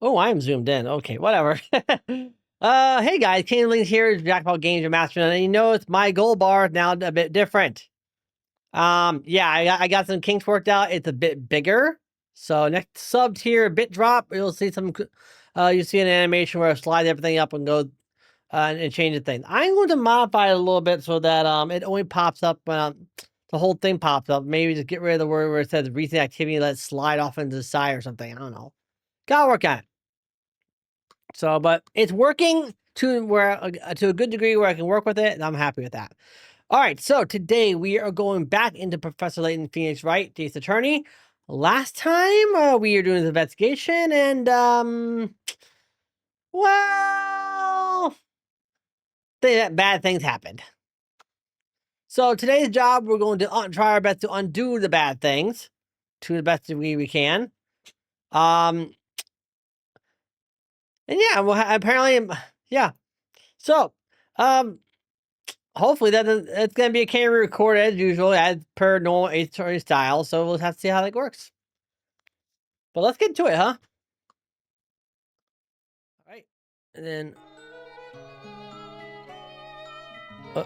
Oh, I'm zoomed in. Okay, whatever. Hey guys, King Link here, Jackpot Games, your master, and you know it's my gold bar now a bit different. Yeah, I got some kinks worked out. It's a bit bigger. So next sub tier bit drop, you'll see some. You see an animation where I slide everything up and go and change the thing. I'm going to modify it a little bit so that it only pops up when the whole thing pops up. Maybe just get rid of the word where it says recent activity, let it slide off into the side or something. I don't know. Gotta work on it. So, but it's working to a good degree where I can work with it, and I'm happy with that. All right, so today we are going back into Professor Layton, Phoenix Wright, State's Attorney. Last time we were doing the investigation, and well, bad things happened. So today's job, we're going to try our best to undo the bad things to the best degree we can. And yeah, well, apparently, yeah. So, hopefully it's going to be a camera record as usual, as per normal story style. So we'll have to see how that works. But let's get into it, huh? All right, and then. All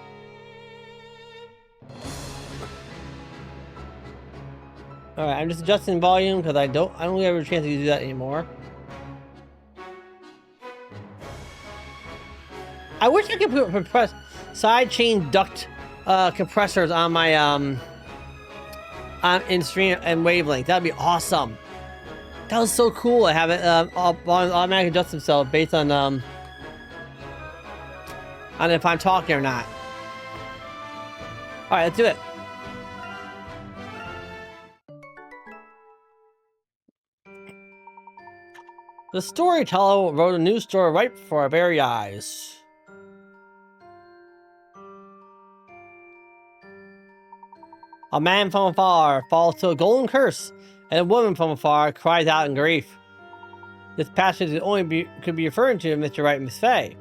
right, I'm just adjusting volume because I don't really have a chance to do that anymore. I wish I could put side chain duct compressors on my in stream and wavelength. That'd be awesome. That was so cool. I have it automatically adjust themselves based on if I'm talking or not. All right, let's do it. The storyteller wrote a new story right before our very eyes. A man from afar falls to a golden curse, and a woman from afar cries out in grief. This passage could be referring to Mr. Wright and Miss Fay.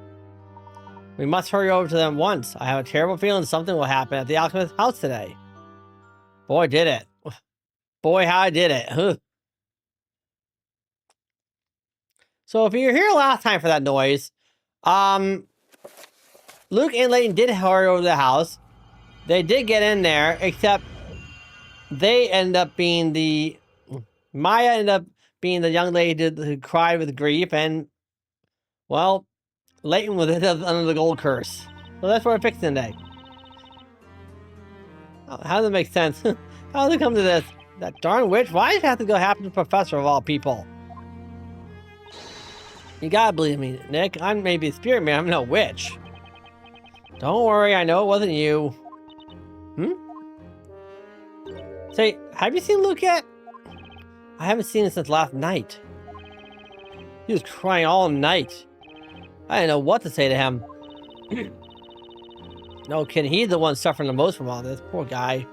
We must hurry over to them once. I have a terrible feeling something will happen at the alchemist's house today. Boy, did it. Boy, how I did it. Huh. So if you were here last time for that noise, Luke and Layton did hurry over to the house. They did get in there, except they end up being Maya ended up being the young lady who cried with grief, and, well, Layton was under the gold curse. So that's what we're fixing today. How does it make sense? How does it come to this? That darn witch? Why does it have to go happen to the professor of all people? You gotta believe me, Nick. I may be a spirit man, I'm no witch. Don't worry, I know it wasn't you. Say, have you seen Luke yet? I haven't seen him since last night. He was crying all night. I didn't know what to say to him. No kidding, he's the one suffering the most from all this. Poor guy.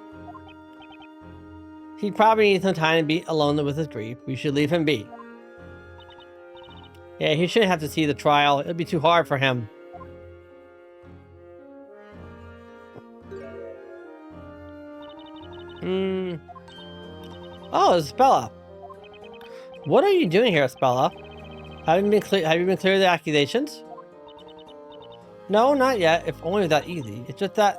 He probably needs some time to be alone with his grief. We should leave him be. Yeah, he shouldn't have to see the trial. It'd be too hard for him. Oh, it's Spella. What are you doing here, Spella? Have you been clear of the accusations? No, not yet. If only that easy. It's just that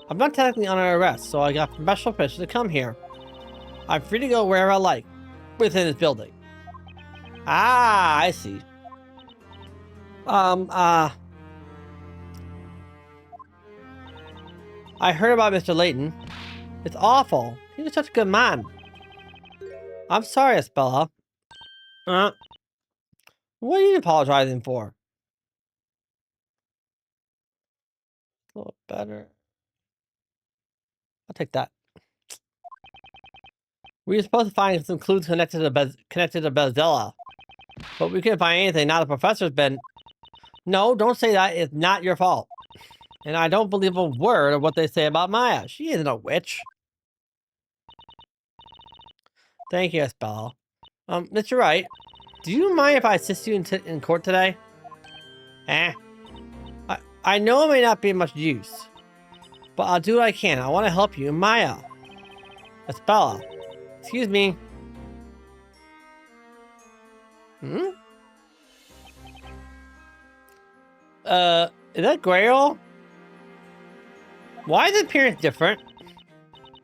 I'm not technically under arrest, so I got special permission to come here. I'm free to go wherever I like within this building. Ah, I see. I heard about Mr. Layton. It's awful. He was such a good man. I'm sorry, Spella. What are you apologizing for? A little better. I'll take that. We were supposed to find some clues connected to Bezdella, but we couldn't find anything. Now the professor's been. No, don't say that. It's not your fault. And I don't believe a word of what they say about Maya. She isn't a witch. Thank you, Spella. Mr. Wright, do you mind if I assist you in court today? I know it may not be much use, but I'll do what I can. I want to help you, Maya. Spella, excuse me. Hmm? Is that Grail? Why is the appearance different?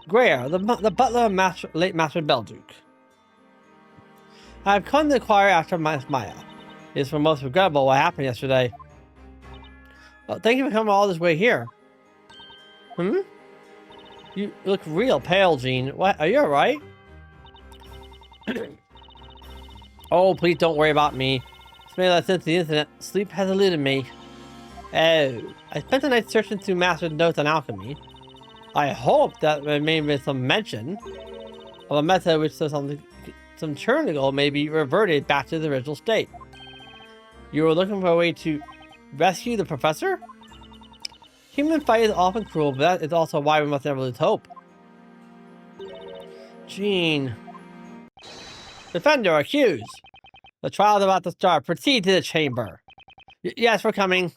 Grail, the butler of late Master Belduke. I've come to inquire after Maya. It's for most regrettable what happened yesterday. Well, thank you for coming all this way here. Hmm? You look real pale, Jean. What? Are you alright? Oh, please don't worry about me. It's made since the incident. Sleep has eluded me. Oh, I spent the night searching through Master's notes on alchemy. I hope that there may be some mention of a method which says some Chernigal may be reverted back to the original state. You were looking for a way to rescue the professor? Human fight is often cruel, but that is also why we must never lose hope. Jean. Defender accused. The trial is about to start. Proceed to the chamber. Yes, we're coming.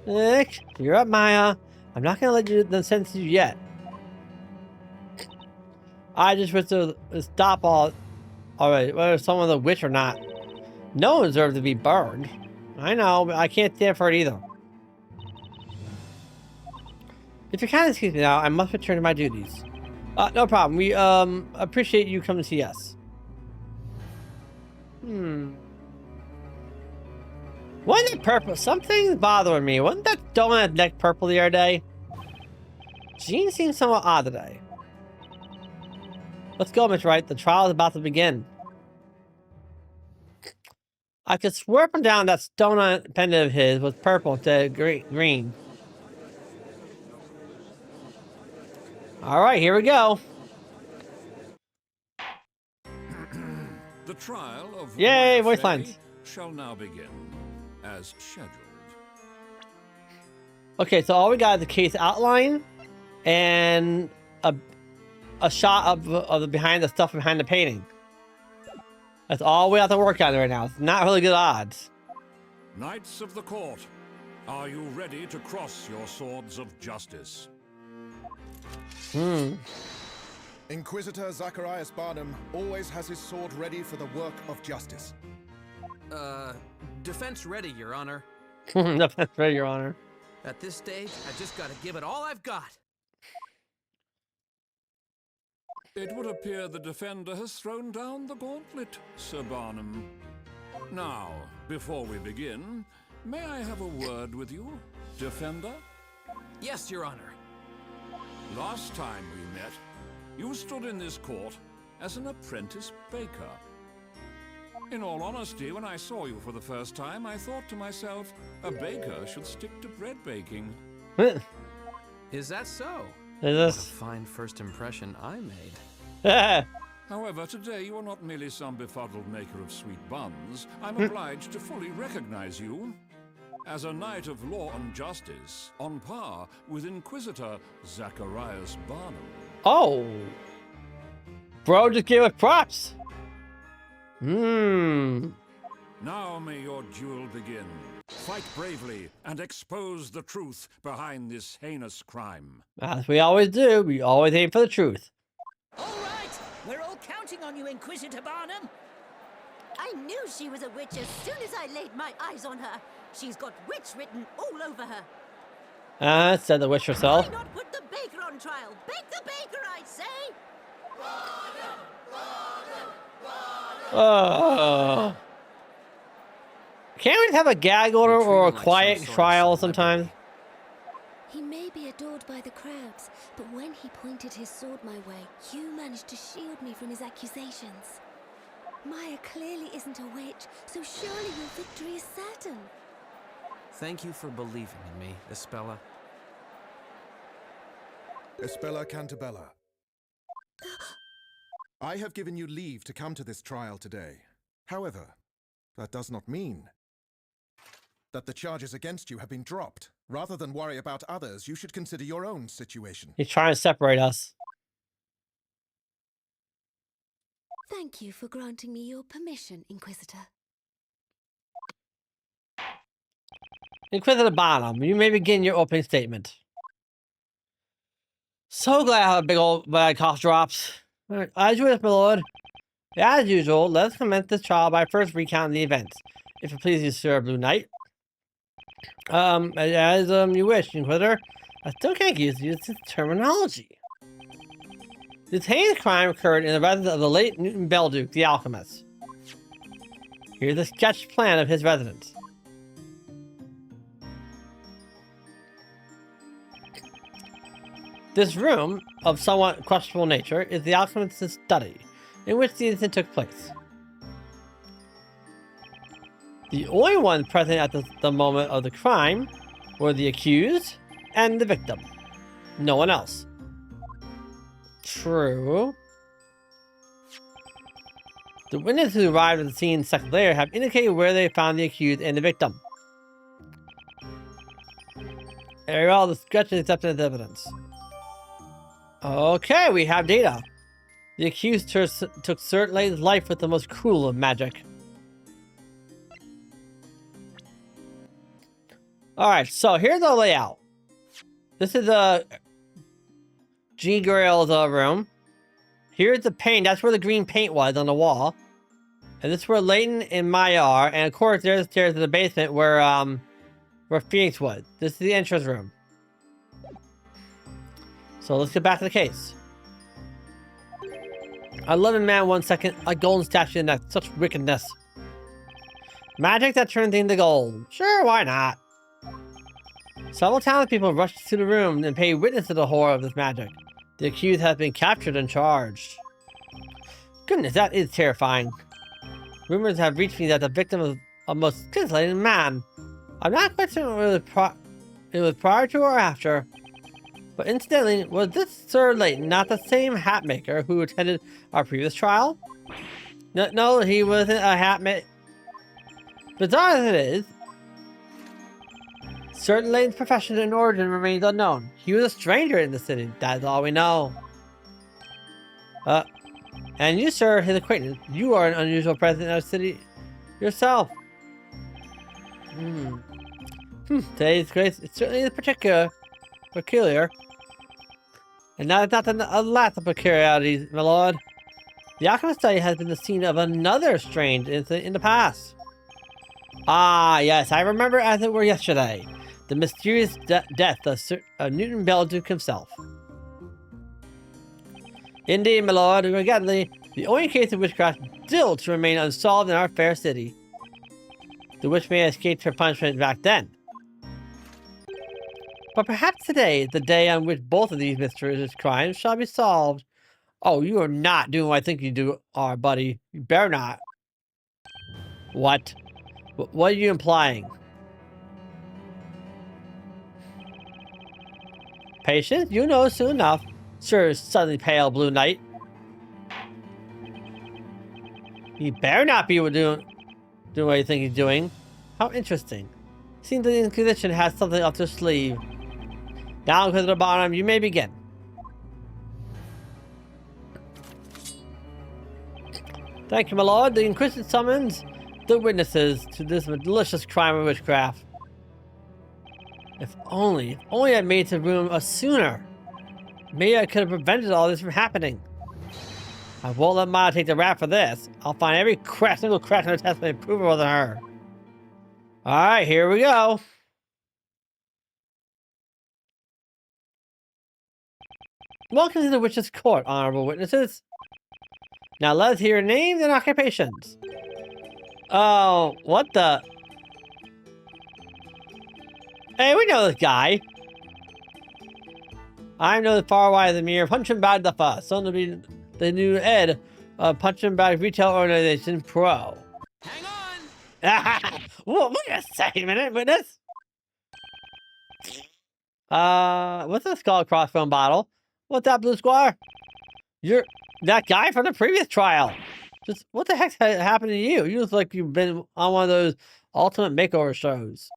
Nick, you're up, Maya. I'm not gonna let them sentence you yet. I just wish to stop all. Alright, whether someone's a witch or not. No one deserves to be burned. I know, but I can't stand for it either. If you kind of excuse me now, I must return to my duties. No problem. We appreciate you coming to see us. Wasn't it purple? Something's bothering me. Wasn't that donut neck purple the other day? Jean seems somewhat odd today. Let's go, Miss Wright. The trial is about to begin. I could swear up and down that donut pendant of his was purple instead of green. All right, here we go. The trial of Yay, voice lines. Shall now begin, as scheduled. Okay, so all we got is the case outline and a shot of the stuff behind the painting. That's all we have to work on right now. It's not really good odds. Knights of the court, are you ready to cross your swords of justice? Inquisitor Zacharias Barnum always has his sword ready for the work of justice. Defense ready, Your Honor. Defense ready, Your Honor. At this stage, I just gotta give it all I've got. It would appear the defender has thrown down the gauntlet, Sir Barnum. Now, before we begin, may I have a word with you, defender? Yes, Your Honor. Last time we met, you stood in this court as an apprentice baker. In all honesty, when I saw you for the first time, I thought to myself, a baker should stick to bread baking. Is that so? Is What a this? fine first impression I made. However, today you are not merely some befuddled maker of sweet buns. I'm obliged to fully recognize you as a knight of law and justice, on par with Inquisitor Zacharias Barnum. Oh. Bro just gave us props. Now may your duel begin. Fight bravely and expose the truth behind this heinous crime. As we always do, we always aim for the truth. All right, we're all counting on you, Inquisitor Barnum. I knew she was a witch as soon as I laid my eyes on her. She's got witch written all over her. Said the witch herself. Why not put the baker on trial? Bake the baker, I say! Oh. Can't we just have a gag order or a quiet trial sometimes? He may be adored by the crowds, but when he pointed his sword my way, you managed to shield me from his accusations. Maya clearly isn't a witch, so surely your victory is certain. Thank you for believing in me, Espella. Espella Cantabella. I have given you leave to come to this trial today. However, that does not mean that the charges against you have been dropped. Rather than worry about others, you should consider your own situation. He's trying to separate us. Thank you for granting me your permission, Inquisitor. Inquisitor Barnum, you may begin your opening statement. So glad I have a big old bag of cough drops. Alright, as you wish, my lord. As usual, let's commence this trial by first recounting the events. If it pleases you, Sir Blue Knight. As you wish, Inquisitor. I still can't use this terminology. This heinous crime occurred in the residence of the late Newton Belduke, the alchemist. Here's a sketch plan of his residence. This room, of somewhat questionable nature, is the alchemist's study, in which the incident took place. The only ones present at the moment of the crime were the accused and the victim. No one else. True. The witnesses who arrived at the scene seconds later have indicated where they found the accused and the victim. Very well, the sketch is accepted as evidence. Okay, we have data. The accused took Sir Layton's life with the most cruel of magic. Alright, so here's the layout. This is a G Grail's room. Here's the paint. That's where the green paint was on the wall. And this is where Layton and Maya are. And of course, there's the stairs to the basement where Phoenix was. This is the entrance room. So let's get back to the case. I love a man 1 second, a golden statue, and that's such wickedness. Magic that turns into gold. Sure, why not? Several talented people rushed to the room and paid witness to the horror of this magic. The accused has been captured and charged. Goodness, that is terrifying. Rumors have reached me that the victim is a most scintillating man. I'm not quite certain it was prior to or after. But incidentally, was this Sir Layton not the same hat maker who attended our previous trial? No, he wasn't a hat maker. Bizarre as it is, Sir Layton's profession and origin remains unknown. He was a stranger in the city. That's all we know. And you, sir, his acquaintance, you are an unusual presence in our city yourself. Today's case is certainly peculiar. And now it's not a lot of peculiarities, my lord. The alchemist study has been the scene of another strange incident in the past. Ah, yes, I remember as it were yesterday. The mysterious death of Newton Belduke himself. Indeed, my lord, regrettably, the only case of witchcraft still to remain unsolved in our fair city. The witch may have escaped her punishment back then. But perhaps today is the day on which both of these mysterious crimes shall be solved. Oh, you are not doing what I think you are, buddy. You better not. What? What are you implying? Patience, you know soon enough. Sir, suddenly pale Blue Knight. He better not be doing what you think he's doing. How interesting. Seems the Inquisition has something up their sleeve. Down to the bottom, you may begin. Thank you, my lord. The Inquisition summons the witnesses to this malicious crime of witchcraft. If only I made it to the room sooner. Maybe I could have prevented all this from happening. I won't let Maya take the rap for this. I'll find every single crack in her testament and prove it wasn't her. Alright, here we go. Welcome to the Witch's Court, honorable witnesses. Now let's hear names and occupations. Oh, what the? Hey, we know this guy. I'm no far wide the mere Punching Bag the Fuss, soon to be the new head of Punching Bag Retail Organization Pro. Hang on! Whoa, wait a second, minute, witness. What's this skull crossbone bottle? What's that, Blue Squire? You're that guy from the previous trial. Just what the heck's happened to you? You look like you've been on one of those ultimate makeover shows.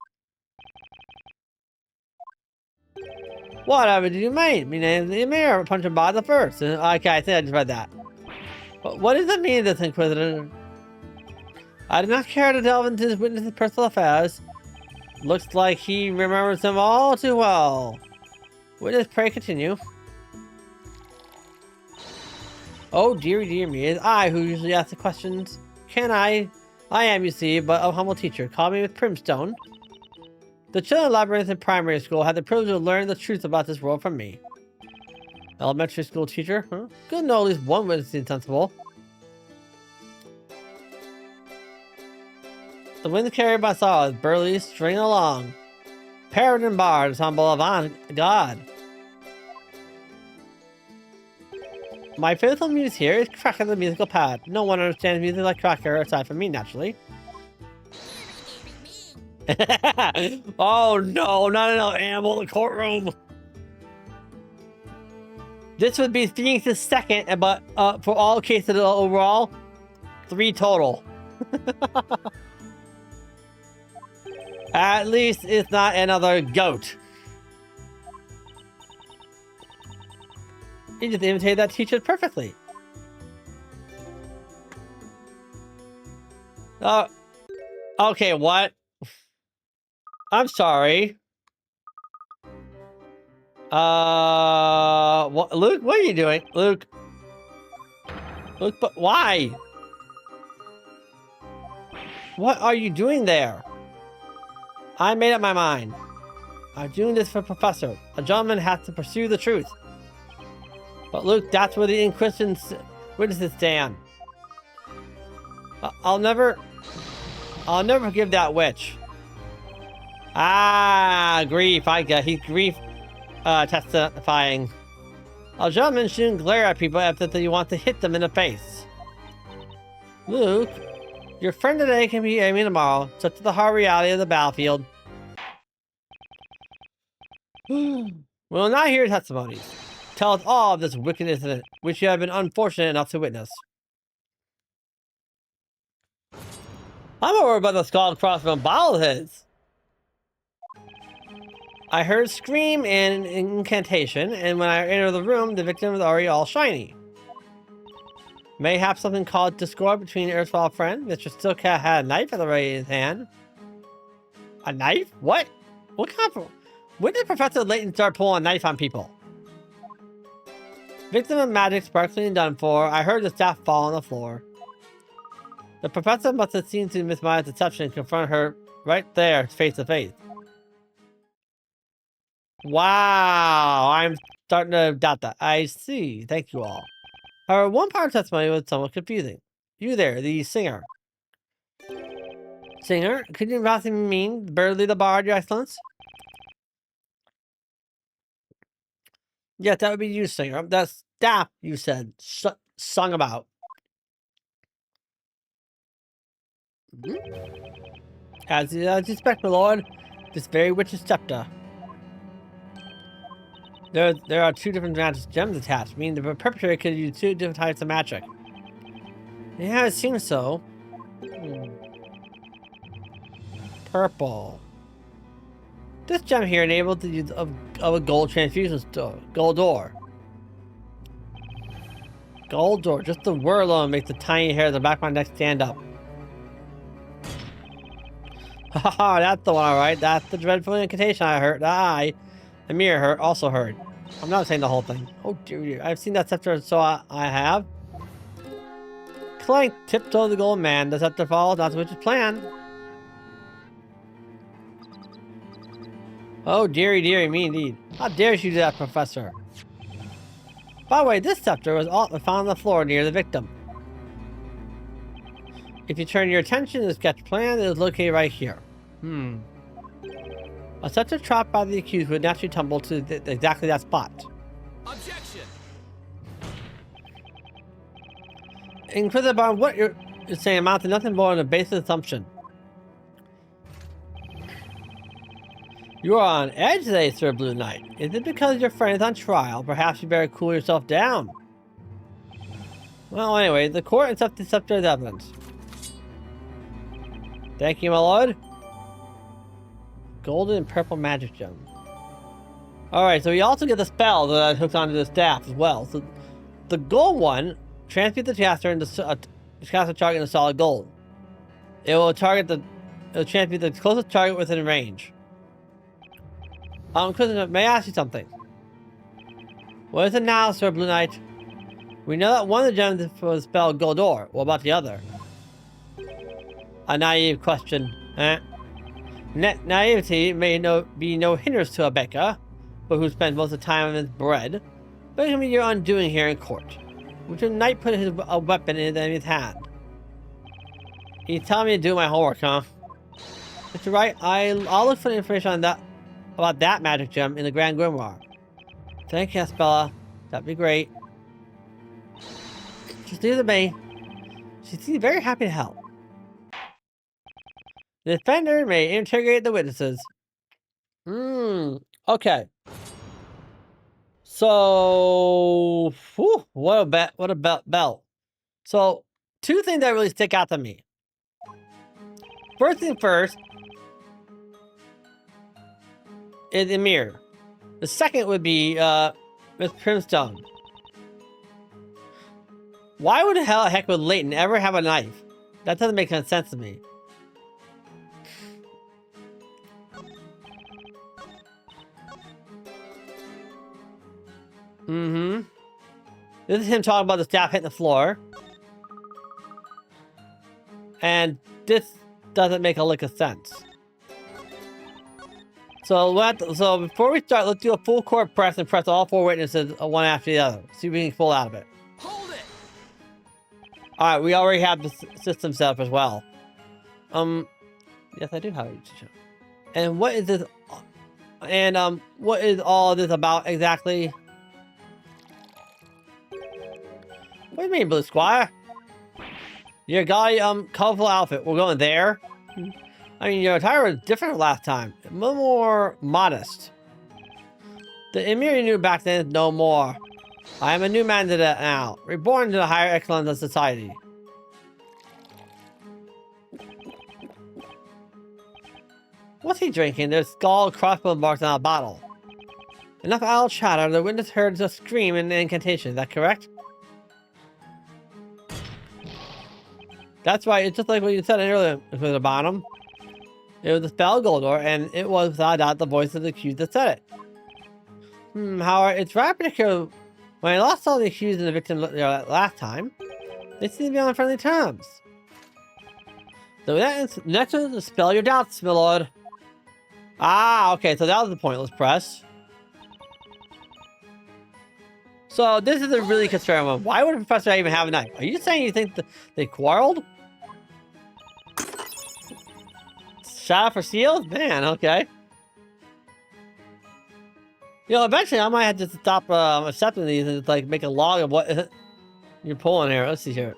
Whatever do you mean? My name's the Emir, Punching by the First. Okay, I think I just read that. But what does it mean, this Inquisitor? I do not care to delve into this witness's personal affairs. Looks like he remembers them all too well. Witness, pray continue. Oh, dear me. It's I who usually asks the questions. Can I? I am, you see, but a humble teacher. Call me with Primstone. The children of Labyrinth in primary school had the privilege of learning the truth about this world from me. Elementary school teacher? Huh? Good to know at least one witness is sensible. The wind carried by sorrow is burly stringing along. Parrot and bard, humble avant God. My faithful muse here is Cracker the musical pad. No one understands music like Cracker aside from me, naturally. Oh no, not another animal in the courtroom. This would be Phoenix's second, but for all cases overall, 3 total. At least it's not another goat. You just imitated that teacher perfectly. Okay, what? I'm sorry. What, Luke? What are you doing, Luke? Luke, but why? What are you doing there? I made up my mind. I'm doing this for Professor. A gentleman has to pursue the truth. But Luke, that's where the Inquisition witnesses stand. I'll never forgive that witch. Ah, grief. I get he's grief testifying. A gentleman shouldn't glare at people after you want to hit them in the face. Luke, your friend today can be aiming tomorrow, such is the hard reality of the battlefield. We will not hear testimonies. Tell us all of this wicked incident, which you have been unfortunate enough to witness. I'm not worried about the skull across from a bottle of his. I heard a scream and an incantation, and when I entered the room, the victim was already all shiny. Mayhap something called discord between the erstwhile friend. Mr. Stillcat had a knife at the ready in his hand. A knife? What? What kind of... When did Professor Layton start pulling a knife on people? Victim of magic sparkling done for, I heard the staff fall on the floor. The professor must have seen through Miss Maya's deception and confront her right there, face to face. Wow, I'm starting to doubt that. I see. Thank you all. However, one part of testimony was somewhat confusing. You there, the singer. Singer? Could you possibly mean Burley the Bard, Your Excellence? Yes, that would be you, singer. That staff you said, sung about. As you expect, my lord, this very witch's scepter. There are 2 different magic gems attached, meaning the perpetrator could use 2 different types of magic. Yeah, it seems so. Purple. This gem here enables the use of a gold transfusion store. Gold door. Gold door. Just the word alone makes the tiny hair at the back of my neck stand up. Haha, that's the one, alright. That's the dreadful incantation I heard. The mirror also heard. I'm not saying the whole thing. Oh dear, I've seen that scepter, so I have. Clank, tiptoe the golden man. The scepter falls, not the witch's plan. Oh dearie me indeed. How dare she do that, Professor? By the way, this scepter was found on the floor near the victim. If you turn your attention to the sketch plan, it is located right here. A scepter trapped by the accused would naturally tumble to exactly that spot. Objection! Inquisitor Barn, what you're saying amounts to nothing more than a basic assumption. You are on edge today, Sir Blue Knight. Is it because your friend is on trial? Perhaps you better cool yourself down. Well, anyway, the court accepts the scepter as evidence. Thank you, my lord. Golden and purple magic gem. Alright, so we also get the spell that hooks onto the staff as well. So the gold one transmutes the caster into caster target into solid gold. It will transmute the closest target within range. May I ask you something? What is it now, Sir Blue Knight? We know that one of the gems was spelled Goldor. What about the other? A naive question. Naivety may be no hindrance to a baker, but who spends most of the time on his bread. But it can be your undoing here in court. Which a knight put a weapon in his enemy's hand. He's telling me to do my homework, huh? Mr. Wright, I'll look for the information on that about that magic gem in the Grand Grimoire. Thank you, Bella. That'd be great. Just leave it to me. She seems very happy to help. The defender may interrogate the witnesses. Okay. So, whew, what a belt. So, two things that really stick out to me. First thing first is the mirror. The second would be Miss Primstone. Why would the heck would Layton ever have a knife? That doesn't make any sense to me. This is him talking about the staff hitting the floor. And this doesn't make a lick of sense. So before we start, let's do a full court press and press all four witnesses one after the other. See if we can pull out of it. Hold it! Alright, we already have the system set up as well. Yes, I do have it. And what is this? And what is all this about exactly? What do you mean, Blue Squire? Your guy, colorful outfit. We're going there. I mean, your attire was different last time. A little more modest. The Emir you knew back then is no more. I am a new man now, reborn to the higher excellence of society. What's he drinking? There's skull crossbow marks on a bottle. Enough idle chatter. The witness heard a scream and an incantation. Is that correct? That's right. It's just like what you said earlier with the bottom. It was the spell Goldor, and it was without doubt the voice of the accused that said it. However, it's rather particular. When I lost all the accused and the victim last time, they seem to be on friendly terms. So next one is dispel your doubts, my lord. Ah, okay, so that was the pointless press. So this is a really concerning one. Why would a professor even have a knife? Are you saying you think they quarreled? Shot for seals? Man, okay. You know, eventually I might have to stop accepting these and like make a log of what you're pulling here. Let's see here.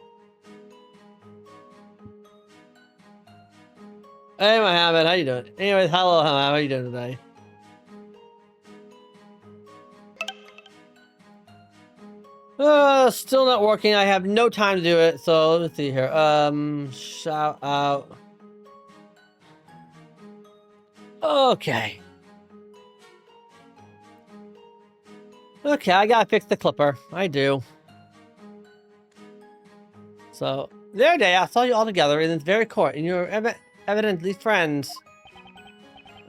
Hey, Mohammed, how you doing? Anyways, hello, Mohammed, how you doing today? Still not working. I have no time to do it. So let's see here. Shout out. Okay. Okay, I gotta fix the clipper. I do. So, the other day I saw you all together in this very court, and you're evidently friends.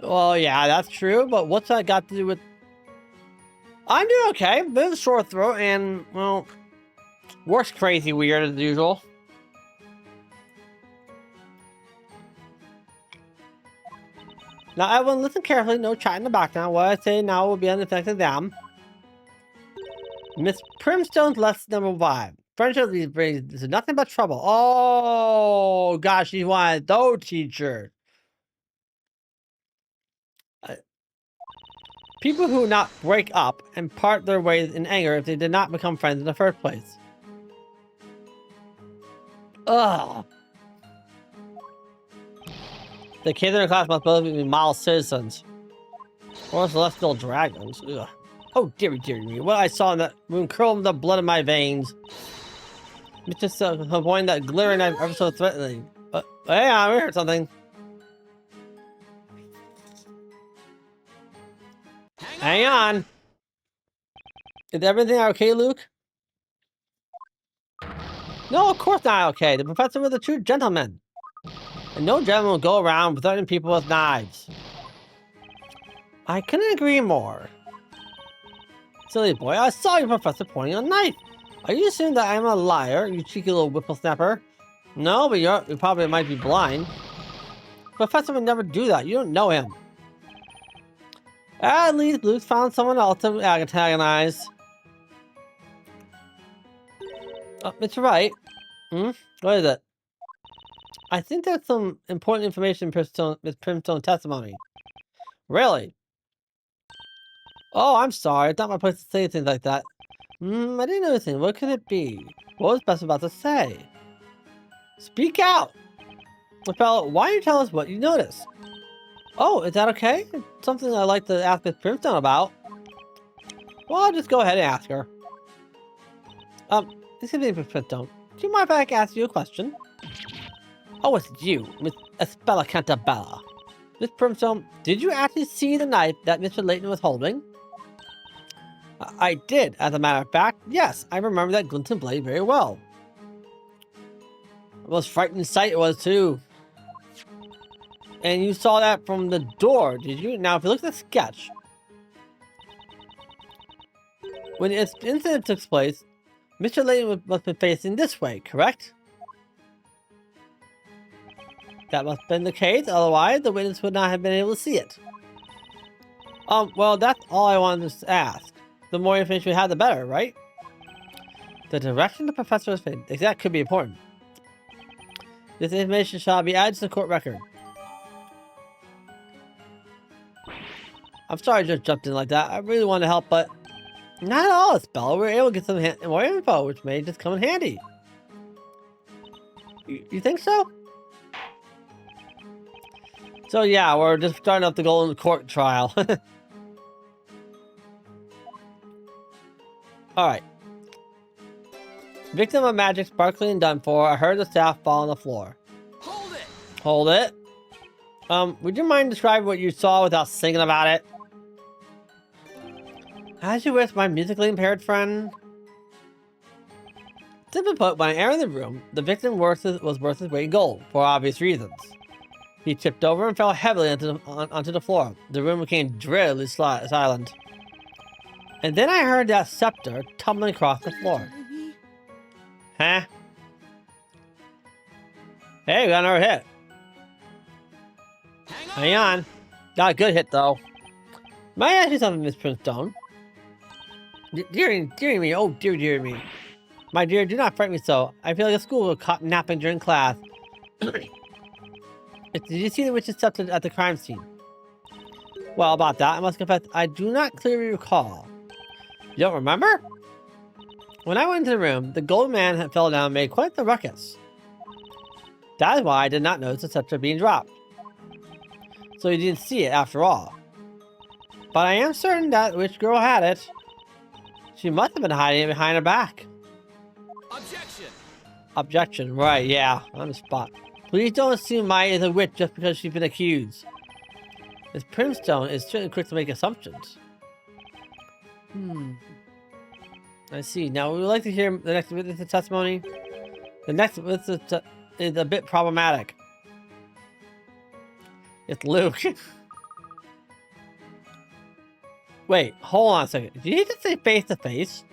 Well, yeah, that's true, but what's that got to do with... I'm doing okay. Bit of a sore throat, and, well, work's crazy weird as usual. Now, everyone, listen carefully. No chat in the background. What I say now will be an effective them. Miss Primstone's lesson number 5. Friendship brings nothing but trouble. Oh, gosh, she's one of those teachers. People who not break up and part their ways in anger if they did not become friends in the first place. Ugh. The kids in the class must both be model citizens. Or celestial dragons. Ugh. Oh, dearie me. What I saw in that room curled the blood in my veins. It's just avoiding that glittering knife ever so threatening. Hey, I heard something. Hang on. Is everything okay, Luke? No, of course not okay. The professor was a true gentleman. And no gentleman will go around threatening people with knives. I couldn't agree more. Silly boy, I saw your professor pointing a knife. Are you assuming that I'm a liar, you cheeky little whippersnapper? No, but you probably might be blind. Professor would never do that. You don't know him. At least Luke's found someone else to antagonize. Mr. Wright. What is it? I think there's some important information in Miss Primstone's testimony. Really? Oh, I'm sorry. It's not my place to say things like that. I didn't know anything. What could it be? What was Bess about to say? Speak out! Fellow, why don't you tell us what you noticed? Oh, is that okay? It's something I'd like to ask Miss Primstone about. Well, I'll just go ahead and ask her. Excuse me, Miss Primstone. Do you mind if I ask you a question? Oh, it's you, Miss Espella Cantabella. Miss Primstone, did you actually see the knife that Mr. Layton was holding? I did, as a matter of fact. Yes, I remember that glinting blade very well. The most frightening sight it was, too. And you saw that from the door, did you? Now, if you look at the sketch, when the incident took place, Mr. Layton must have been facing this way, correct? That must have been the case, otherwise the witness would not have been able to see it. Well, that's all I wanted to ask. The more information we have, the better, right? The direction the professor is facing, that could be important. This information shall be added to the court record. I'm sorry I just jumped in like that. I really wanted to help, but not at all, Espella. We were able to get some more info, which may just come in handy. You think so? So yeah, we're just starting up the Golden Court trial. Alright. Victim of magic, sparkling and done for. I heard the staff fall on the floor. Hold it! Hold it? Would you mind describing what you saw without singing about it? As you wish, my musically impaired friend. Simply put, when I entered the room, the victim was worth his weight in gold, for obvious reasons. He tipped over and fell heavily onto the floor. The room became dreadfully silent. And then I heard that scepter tumbling across the floor. Huh? Hey, we got another hit. Hang on. Got a good hit, though. May I ask you something, Miss Primstone? Dear me, oh dear me. My dear, do not frighten me so. I feel like a schoolgirl caught napping during class. Did you see the witch's scepter at the crime scene? Well, about that, I must confess, I do not clearly recall. You don't remember? When I went into the room, the gold man had fell down and made quite the ruckus. That is why I did not notice the scepter being dropped. So you didn't see it after all. But I am certain that which girl had it. She must have been hiding it behind her back. Objection! Objection, right, yeah, on the spot. Please don't assume Maya is a witch just because she's been accused. Miss Primstone is certainly quick to make assumptions. I see. Now, we would like to hear the next witness testimony. The next witness is a bit problematic. It's Luke. Wait, hold on a second. Did you just say face to face?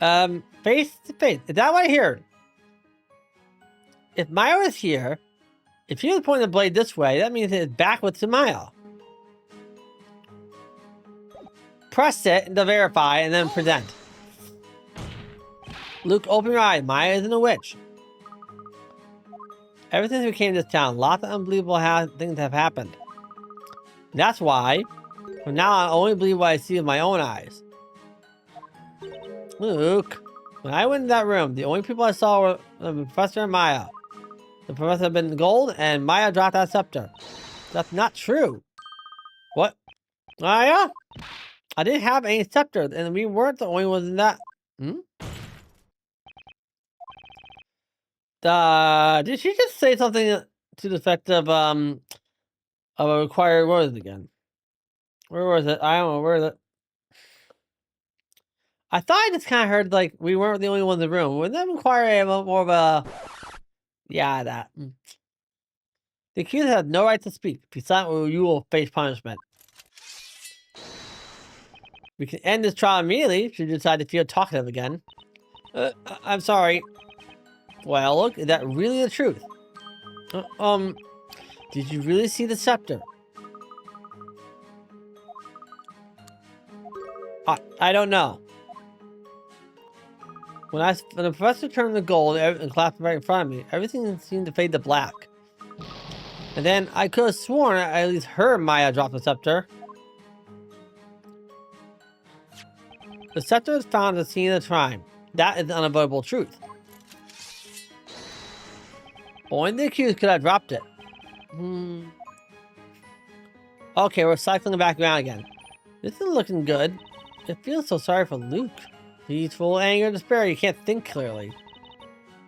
Face to face. Is that what I heard? If Maya was here, if he was pointing the blade this way, that means it's backwards to Maya. Press it to verify and then present. Luke, open your eyes. Maya isn't a witch. Ever since we came to this town, lots of unbelievable things have happened. That's why, from now on, I only believe what I see with my own eyes. Luke, when I went in that room, the only people I saw were the professor and Maya. The professor had been gold, and Maya dropped that scepter. That's not true. What? Maya? I didn't have any scepter, and we weren't the only ones in that. Did she just say something to the effect of a required, what was it again? Where was it? I don't know, where is it? I thought I just kind of heard, like, we weren't the only ones in the room. Wouldn't that require more of a... Yeah, that. The accused has no right to speak. If you silent, you will face punishment. We can end this trial immediately if you decide to feel talkative again. I'm sorry. Well, look, is that really the truth? Did you really see the scepter? I don't know. When the professor turned the gold and clapped right in front of me, everything seemed to fade to black. And then I could have sworn I at least heard Maya drop the scepter. The scepter was found at the scene of the crime. That is the unavoidable truth. Only the accused could have dropped it. Okay, we're cycling back around again. This isn't looking good. I feel so sorry for Luke. He's full of anger and despair. You can't think clearly.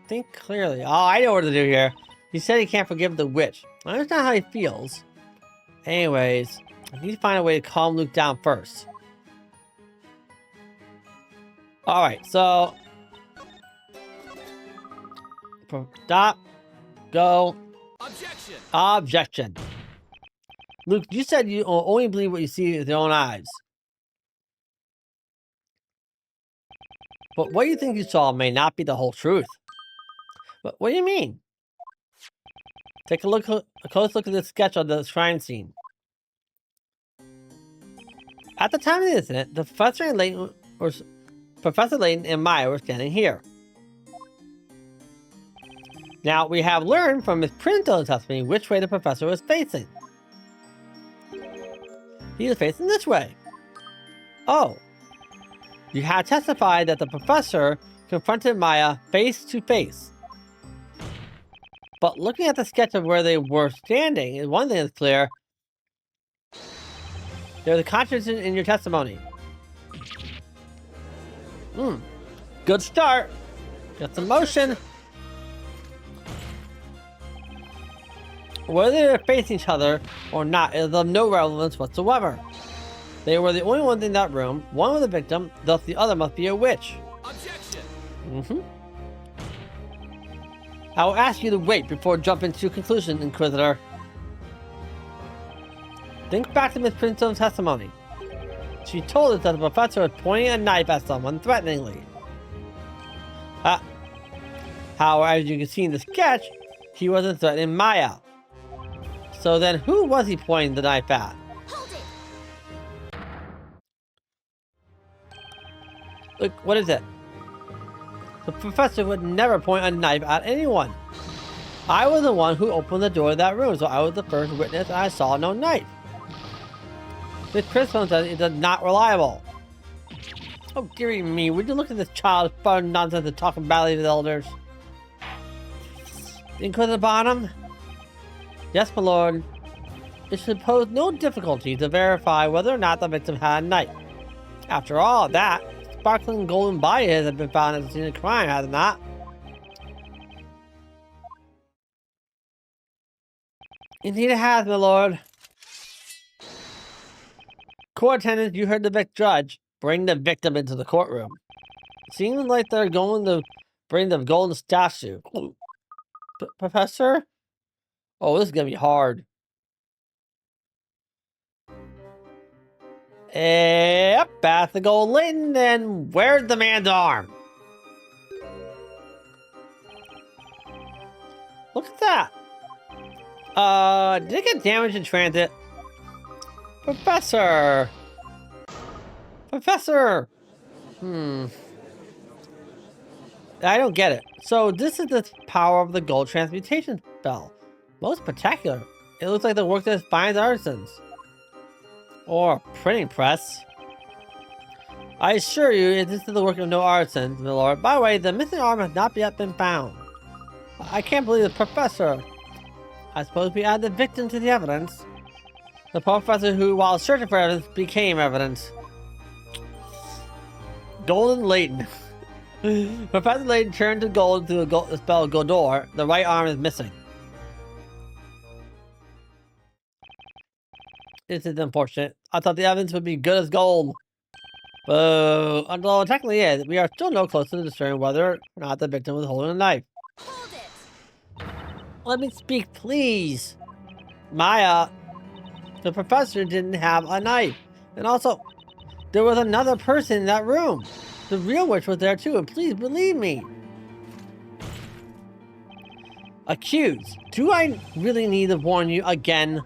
Think clearly. Oh, I know what to do here. He said he can't forgive the witch. I understand how he feels. Anyways, I need to find a way to calm Luke down first. Alright, so... Stop. Go. Objection! Objection. Luke, you said you only believe what you see with your own eyes. But what you think you saw may not be the whole truth. But what do you mean? Take a close look at this sketch of the shrine scene. At the time of the incident, Professor Layton and Maya were standing here. Now, we have learned from Miss Printo's testimony which way the professor was facing. He was facing this way. Oh. You have testified that the professor confronted Maya face to face. But looking at the sketch of where they were standing, one thing is clear. There's a contradiction in your testimony. Good start. Got some motion. Whether they're facing each other or not is of no relevance whatsoever. They were the only ones in that room. One was a victim, thus the other must be a witch. Objection! I will ask you to wait before jumping to conclusion, Inquisitor. Think back to Miss Princeton's testimony. She told us that the professor was pointing a knife at someone threateningly. However, as you can see in the sketch, he wasn't threatening Maya. So then who was he pointing the knife at? Hold it! Look, what is it? The professor would never point a knife at anyone. I was the one who opened the door to that room, so I was the first witness and I saw no knife. Miss Princeton says it is not reliable. Oh, dearie me, would you look at this child's fun nonsense and talking badly to the elders? Inquisitor Bonham? Yes, my lord. It should pose no difficulty to verify whether or not the victim had a knife. After all, that sparkling golden body has been found at the scene of crime, has it not? Indeed it has, my lord. Court attendants, you heard the judge. Bring the victim into the courtroom. Seems like they're going to bring the golden statue. Professor? Oh, this is gonna be hard. Yep, that's the Golden Layton, and where's the man's arm? Look at that. Did it get damaged in transit? Professor! Professor! I don't get it. So this is the power of the gold transmutation spell. Most spectacular. It looks like the work of fine artisans. Or a printing press. I assure you, this is the work of no artisans, my lord. By the way, the missing arm has not yet been found. I can't believe the professor. I suppose we add the victim to the evidence. The professor who, while searching for evidence, became evidence. Golden Layton. Professor Layton turned to gold through the spell Godor. The right arm is missing. This is unfortunate. I thought the evidence would be good as gold. But although it technically is, we are still no closer to discerning whether or not the victim was holding a knife. Hold it! Let me speak, please. Maya, the professor didn't have a knife. And also, There was another person in that room. The real witch was there too, and please believe me. Accused. Do I really need to warn you again?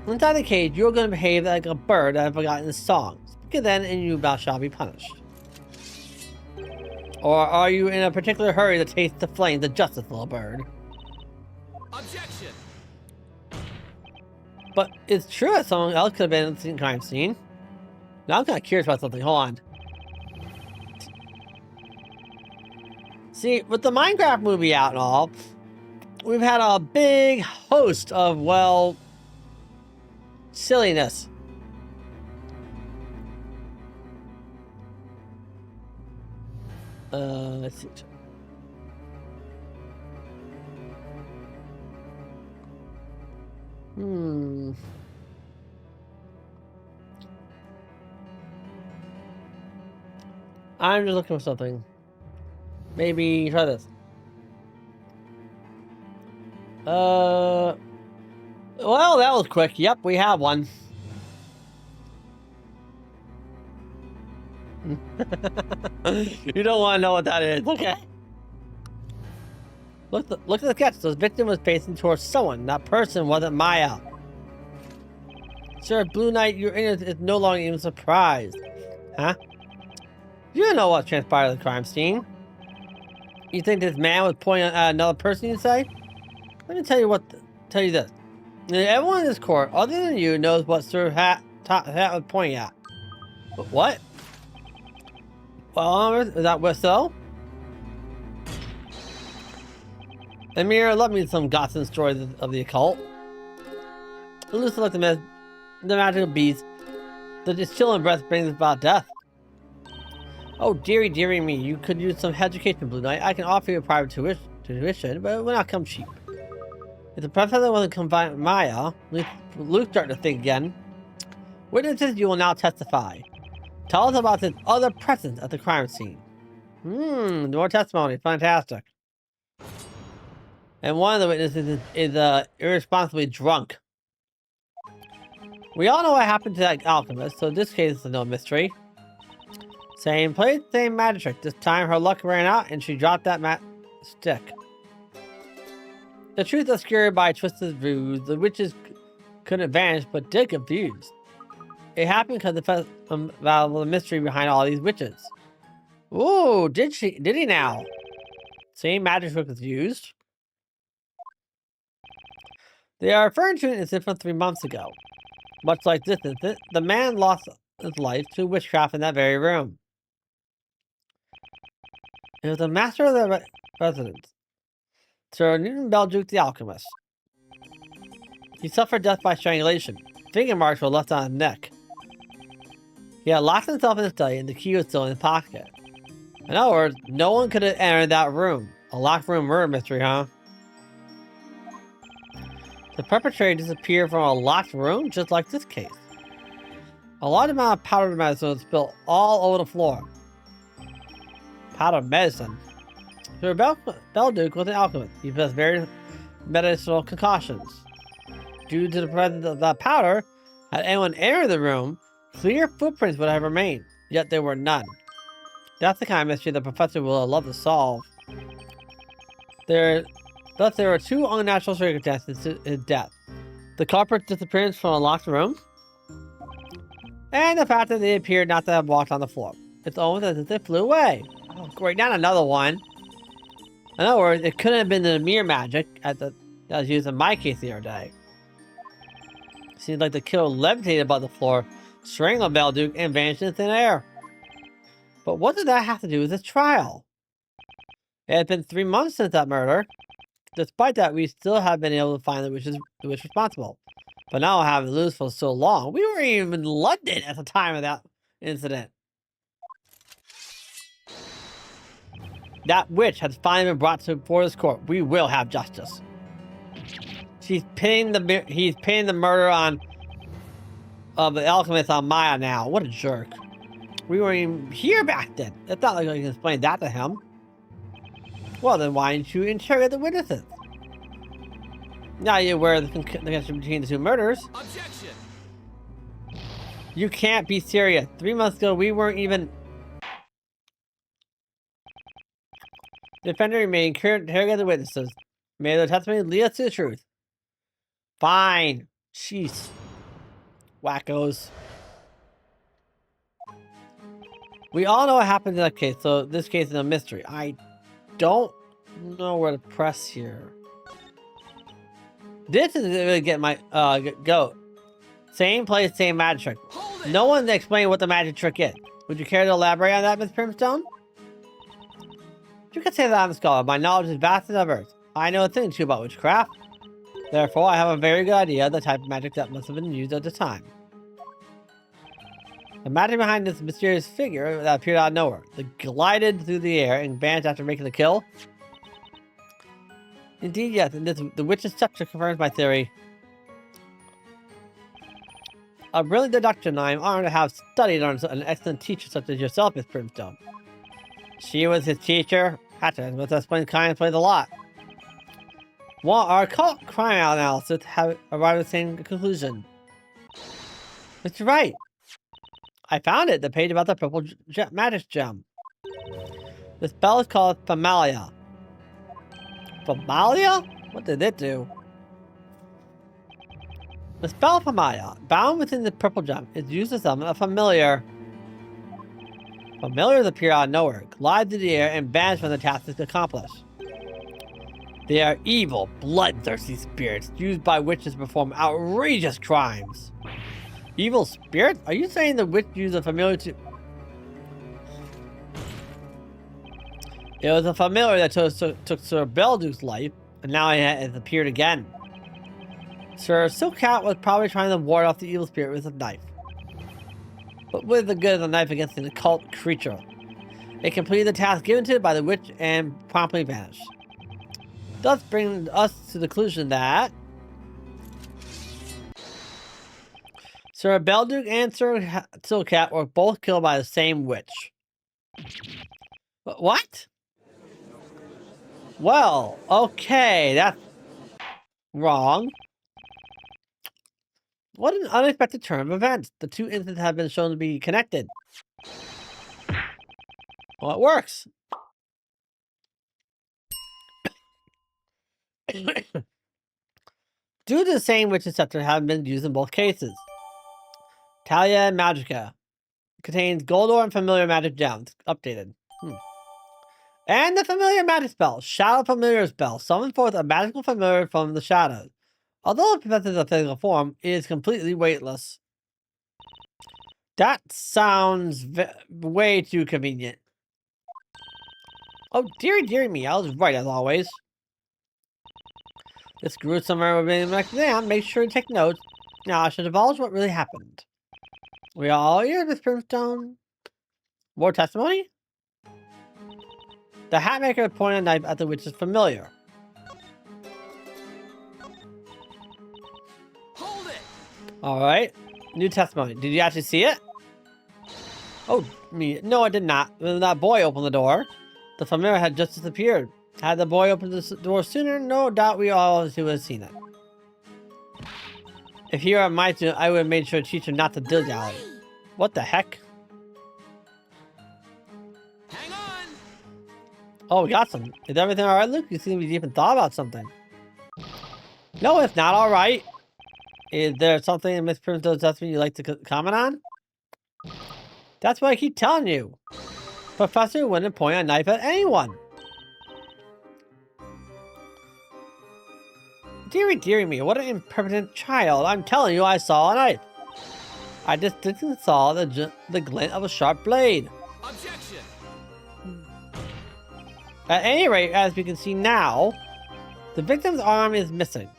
Inside the cage, you're going to behave like a bird that I've forgotten the song. Speak it then, and you shall be punished. Or are you in a particular hurry to taste the flames of justice, little bird? Objection! But it's true that someone else could have been in the crime scene. Now I'm kind of curious about something. Hold on. See, with the Minecraft movie out and all, we've had a big host of, well, silliness. Let's see. I'm just looking for something. Maybe try this. Well, that was quick. Yep, we have one. You don't want to know what that is. Okay. Look at the sketch. The victim was facing towards someone. That person wasn't Maya. Sir, Blue Knight, your innocence is no longer even surprised. Huh? You don't know what transpired at the crime scene. You think this man was pointing at another person, you say? Let me tell you this. Everyone in this court, other than you, knows what Sir Hat was pointing at. But what? Well, is that what so? Amir, let me some gossip stories of the occult. Elusive like the magical beast. The chilling breath brings about death. Oh, dearie me, you could use some education, Blue Knight. I can offer you a private tuition, but it will not come cheap. If the professor wasn't confined Maya, Luke's starting to think again. Witnesses, you will now testify. Tell us about this other presence at the crime scene. More testimony. Fantastic. And one of the witnesses is irresponsibly drunk. We all know what happened to that alchemist, so this case is no mystery. Same place, same magic trick. This time her luck ran out and she dropped that stick. The truth obscured by twisted ruse, the witches couldn't vanish but did confuse. It happened because the mystery behind all these witches. Ooh, did he now? Same magic trick was used. They are referring to an incident from 3 months ago. Much like this incident, the man lost his life to witchcraft in that very room. It was the master of the residence, Sir Newton Belduke the alchemist. He suffered death by strangulation. Finger marks were left on his neck. He had locked himself in his study and the key was still in his pocket. In other words, no one could have entered that room. A locked room murder mystery, huh? The perpetrator disappeared from a locked room, just like this case. A large amount of powdered medicine was spilled all over the floor. Powdered medicine? Sir Belduke was an alchemist. He possessed various medicinal concoctions. Due to the presence of that powder, had anyone entered the room, clear footprints would have remained, yet there were none. That's the kind of mystery the professor will love to solve. Thus, there were 2 unnatural circumstances to his death. The culprit's disappearance from a locked room, and the fact that they appeared not to have walked on the floor. It's almost as if they flew away. Oh, great, not another one. In other words, it couldn't have been the mirror magic that was used in my case the other day. Seems like the killer levitated above the floor, strangled Belduke, and vanished in thin air. But what did that have to do with this trial? It had been 3 months since that murder. Despite that, we still have been able to find the witch responsible. But now having loose for so long, we weren't even in London at the time of that incident. That witch has finally been brought before this court. We will have justice. He's pinning the murder of the alchemist on Maya now. What a jerk. We weren't even here back then. It's not like I can explain that to him. Well, then why didn't you interrogate the witnesses? Now you're aware of the connection between the 2 murders. Objection! You can't be serious. 3 months ago, we weren't even... Defender remained interrogate the witnesses. May their testimony lead us to the truth. Fine. Jeez. Wackos. We all know what happened in that case, so this case is a mystery. I don't know where to press here. This is really getting my goat. Same place, same magic trick. No one explained what the magic trick is. Would you care to elaborate on that, Miss Primstone? You can say that I'm a scholar. My knowledge is vast and diverse. I know a thing or two about witchcraft. Therefore, I have a very good idea of the type of magic that must have been used at the time. The magic behind this mysterious figure that appeared out of nowhere. That glided through the air and vanished after making the kill. Indeed, yes, and the witch's scepter confirms my theory. A brilliant deduction. I am honored to have studied under an excellent teacher such as yourself, Miss Primstone. She was his teacher. Hatcher must explain kind of plays a lot. Well, our occult crime analysis have arrived at the same conclusion. Mr. Wright, I found it. The page about the purple magic gem. The spell is called Familia. Familia? What did it do? The spell Familia, bound within the purple gem, is used to summon a familiar. Familiars appear out of nowhere, glide through the air, and vanish when the task is accomplished. They are evil, bloodthirsty spirits used by witches to perform outrageous crimes. Evil spirits? Are you saying the witch used a familiar to... It was a familiar that took Sir Belduke's life, and now it has appeared again. Sir Silkhat was probably trying to ward off the evil spirit with a knife. But with the good of the knife against an occult creature. It completed the task given to it by the witch and promptly vanished. Thus bringing us to the conclusion that Sir Belduke and Sir Silkhat were both killed by the same witch. What? Well, okay, that's wrong. What an unexpected turn of events. The two incidents have been shown to be connected. Well, it works. Due to the same witch's scepter have been used in both cases. Talia Magica contains gold ore and familiar magic gems. Updated. And the familiar magic spell, Shadow Familiar spell, summon forth a magical familiar from the shadows. Although it possesses a physical form, it is completely weightless. That sounds way too convenient. Oh, dearie me, I was right as always. This gruesome exam, make sure to take notes. Now I should divulge what really happened. We all hear Miss Primstone. More testimony? The Hatmaker pointed a knife at the witch's familiar. Hold it! Alright. New testimony. Did you actually see it? Oh, me. No, I did not. When that boy opened the door, the familiar had just disappeared. Had the boy opened the door sooner, no doubt we all would have seen it. If he were my student, I would have made sure to teach him not to dilly-dally. What the heck? Hang on! Oh, we got some. Is everything alright, Luke? You seem to be even thought about something. No, it's not alright. Is there something in Miss Primstone's testimony you'd like to comment on? That's what I keep telling you. Professor wouldn't point a knife at anyone. Dearie me, what an impertinent child. I'm telling you, I saw a knife. I distinctly saw the glint of a sharp blade. Objection! At any rate, as we can see now, the victim's arm is missing.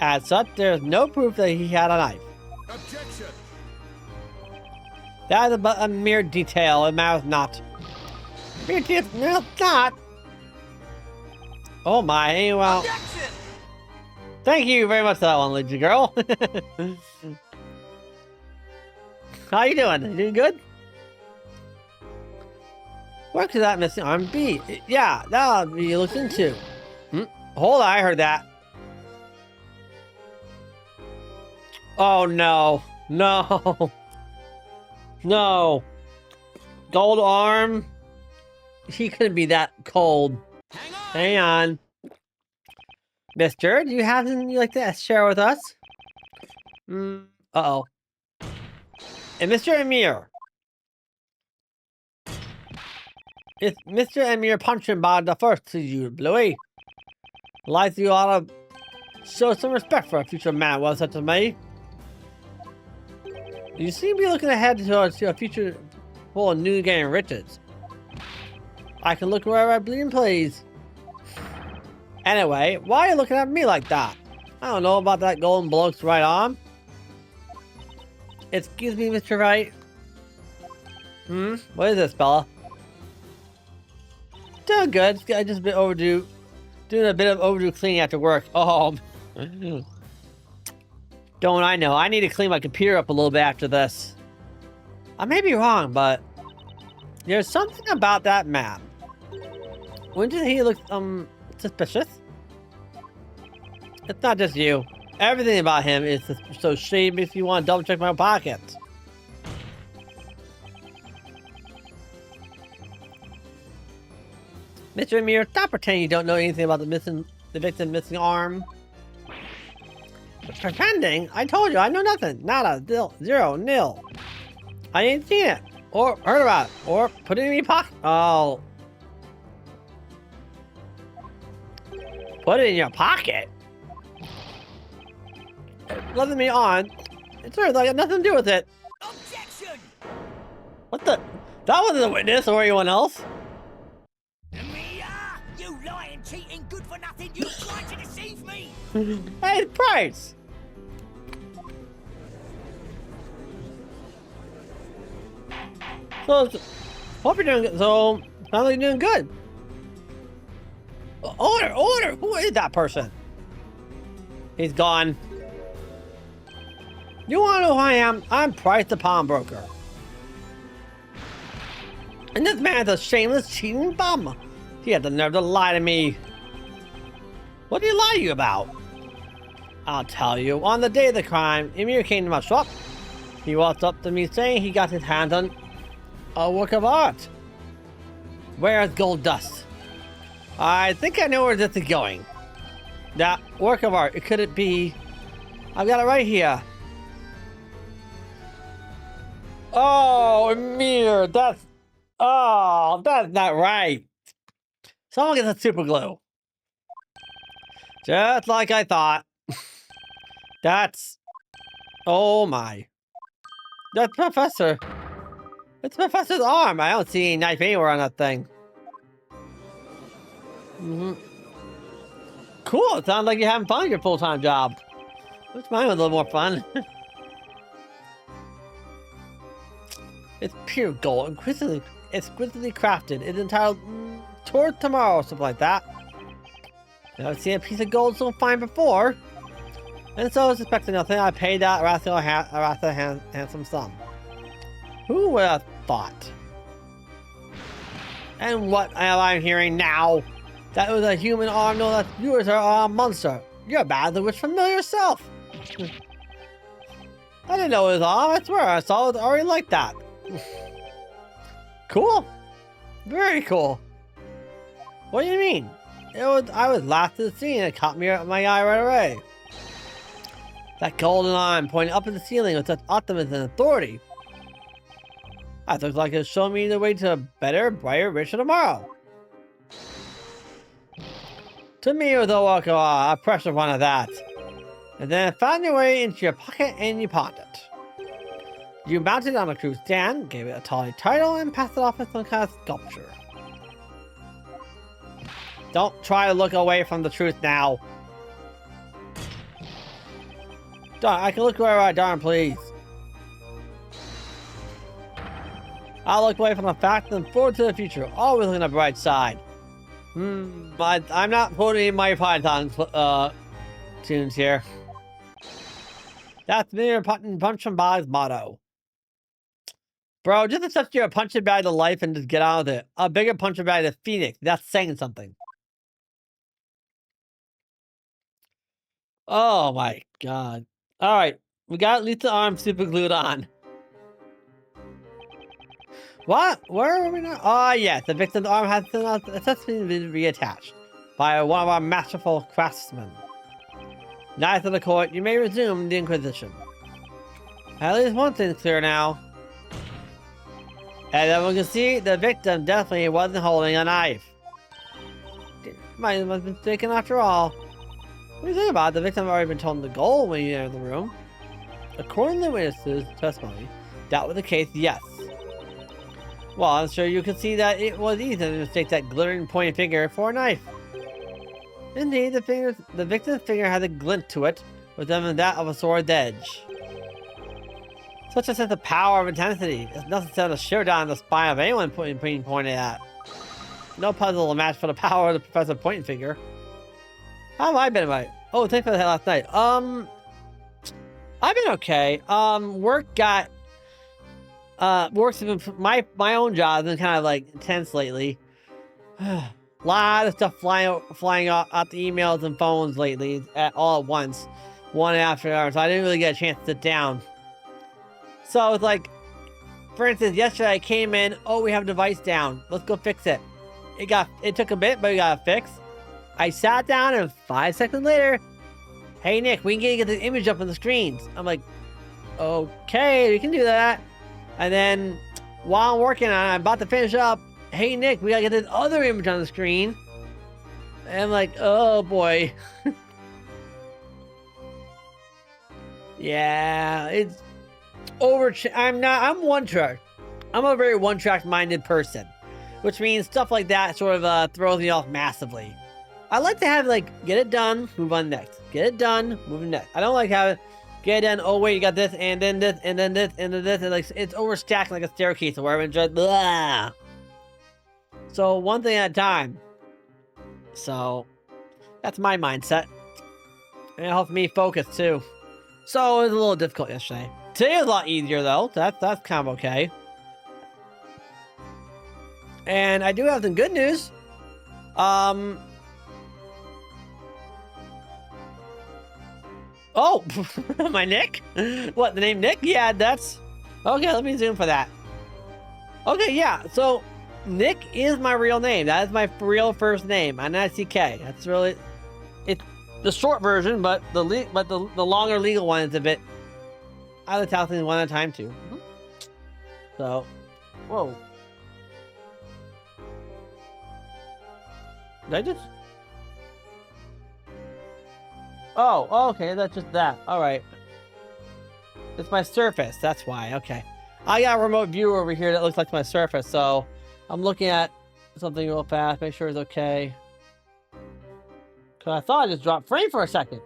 As such, there is no proof that he had a knife. Objection! That is but a mere detail, it matters not. Mere detail, not! Oh my, well... Objection! Thank you very much for that one, Luigi girl. How you doing? You doing good? Where could that missing arm be? Yeah, that'll be looked into. Hold on, I heard that. Oh no. No. No. Gold arm. He couldn't be that cold. Hang on. Mister, do you have something you'd like to share with us? Uh-oh. And Mr. Amir. It's Mr. Amir punching by the first to you, Bluey. Like you ought to show some respect for a future man well such as me. You seem to be looking ahead to a future full of new game riches. I can look wherever I bleed and please. Anyway, why are you looking at me like that? I don't know about that golden bloke's right arm. Excuse me, Mr. Wright. What is this, fella? Doing good. I just a bit overdue. Doing a bit of overdue cleaning after work. Oh. Don't I know? I need to clean my computer up a little bit after this. I may be wrong, but there's something about that map. Wouldn't he look suspicious? It's not just you. Everything about him is so shady makes you want to double check my pockets. Mr. Amir, stop pretending you don't know anything about the victim's missing arm. Pretending? I told you, I know nothing. Nada, zero, nil. I ain't seen it, or heard about it, or put it in my pocket. Oh. Put it in your pocket? Letting me on. It's weird, I got nothing to do with it. Objection! What the? That wasn't a witness or anyone else. Mia! You lying, cheating, good for nothing! You tried to deceive me! Hey, Price! So, hope you're doing good. So, sounds like you're doing good. Order! Order! Who is that person? He's gone. You wanna know who I am? I'm Price the pawnbroker. And this man's a shameless, cheating bum. He had the nerve to lie to me. What did he lie to you about? I'll tell you. On the day of the crime, Emir came to my shop. He walked up to me saying he got his hands on a work of art. Where's gold dust? I think I know where this is going. That work of art, could it be? I've got it right here. Oh, Emir, that's not right. Someone gets a super glue. Just like I thought. That's... Oh my. That's Professor. It's Professor's arm. I don't see any knife anywhere on that thing. Cool. It sounds like you're having fun at your full-time job. Wish mine was a little more fun. It's pure gold, exquisitely crafted. It's entitled Towards Tomorrow, something like that. I've seen a piece of gold so fine before, and so I was expecting nothing. I paid that rather handsome sum. Who would have thought? And what am I hearing now? That was a human arm? No, that yours are a monster. You're bad the witch familiar yourself. I didn't know it was arm. I swear I saw it already like that. Cool. Very cool. What do you mean? I was last at the scene and it caught me my eye right away. That golden arm pointing up at the ceiling with such optimism and authority. I looked like it showed me the way to a better, brighter, richer tomorrow. To me, it was a precious one of that. And then it found your way into your pocket and you pawned it. You mounted it on a cruise stand, gave it a tall title, and passed it off as some kind of sculpture. Don't try to look away from the truth now. Darn, I can look wherever I darn please. I'll look away from the fact and forward to the future, always looking at the bright side. But I'm not putting my Python tunes here. That's me, punch and bag's motto. Bro, just accept you're a punching bag to life and just get out of it. A bigger punching bag is Phoenix. That's saying something. Oh my god. Alright. We got at least the arm super glued on. What? Where are we now? Oh, yes. The victim's arm has successfully been reattached by one of our masterful craftsmen. Knights of the court, you may resume the Inquisition. At least one thing's clear now. As everyone can see, the victim definitely wasn't holding a knife. Might have been mistaken after all. What do you think about it? The victim had already been told the goal when you entered the room. According to the witness's testimony, that was the case, yes. Well, I'm sure you can see that it was easy to mistake that glittering pointing finger for a knife. Indeed, the victim's finger had a glint to it, resembling that of a sword's edge. Such a sense of power and intensity. It's nothing to send a shiver down the spine of anyone being pointed at. No puzzle will match for the power of the professor pointing finger. How have I been, Wright? Oh, thanks for that last night. I've been okay. Work got work's been my own job has been kind of like intense lately. A lot of stuff flying out the emails and phones lately all at once, one after another. So I didn't really get a chance to sit down. So it's like, for instance, yesterday I came in. Oh, we have a device down. Let's go fix it. It took a bit, but we got it fixed. I sat down, and 5 seconds later, hey Nick, we can get the image up on the screens. I'm like, okay, we can do that. And then while I'm working on it, I'm about to finish up. Hey Nick, we gotta get this other image on the screen. And I'm like, oh boy. Yeah, it's I'm one track. I'm a very one-track minded person, which means stuff like that sort of throws me off massively. I like to have get it done, move on next. Get it done, move on next. I don't like having get it done. Oh wait, you got this, and then this, and then this, and then this, and it's overstacked like a staircase where I'm just blah. So one thing at a time. So that's my mindset, and it helps me focus too. So it was a little difficult yesterday. Today was a lot easier though. That's kind of okay. And I do have some good news. Oh, my Nick? What, the name Nick? Yeah, that's... Okay, let me zoom for that. Okay, yeah, so Nick is my real name. That is my real first name, N-I-C-K. That's really... It's the short version, but the longer legal one is a bit... I like to tell things one at a time, too. So, whoa. Did I just... Oh, okay, that's just that. Alright. It's my Surface, that's why, okay. I got a remote view over here that looks like my Surface, so I'm looking at something real fast, make sure it's okay. Cause I thought I just dropped frame for a second.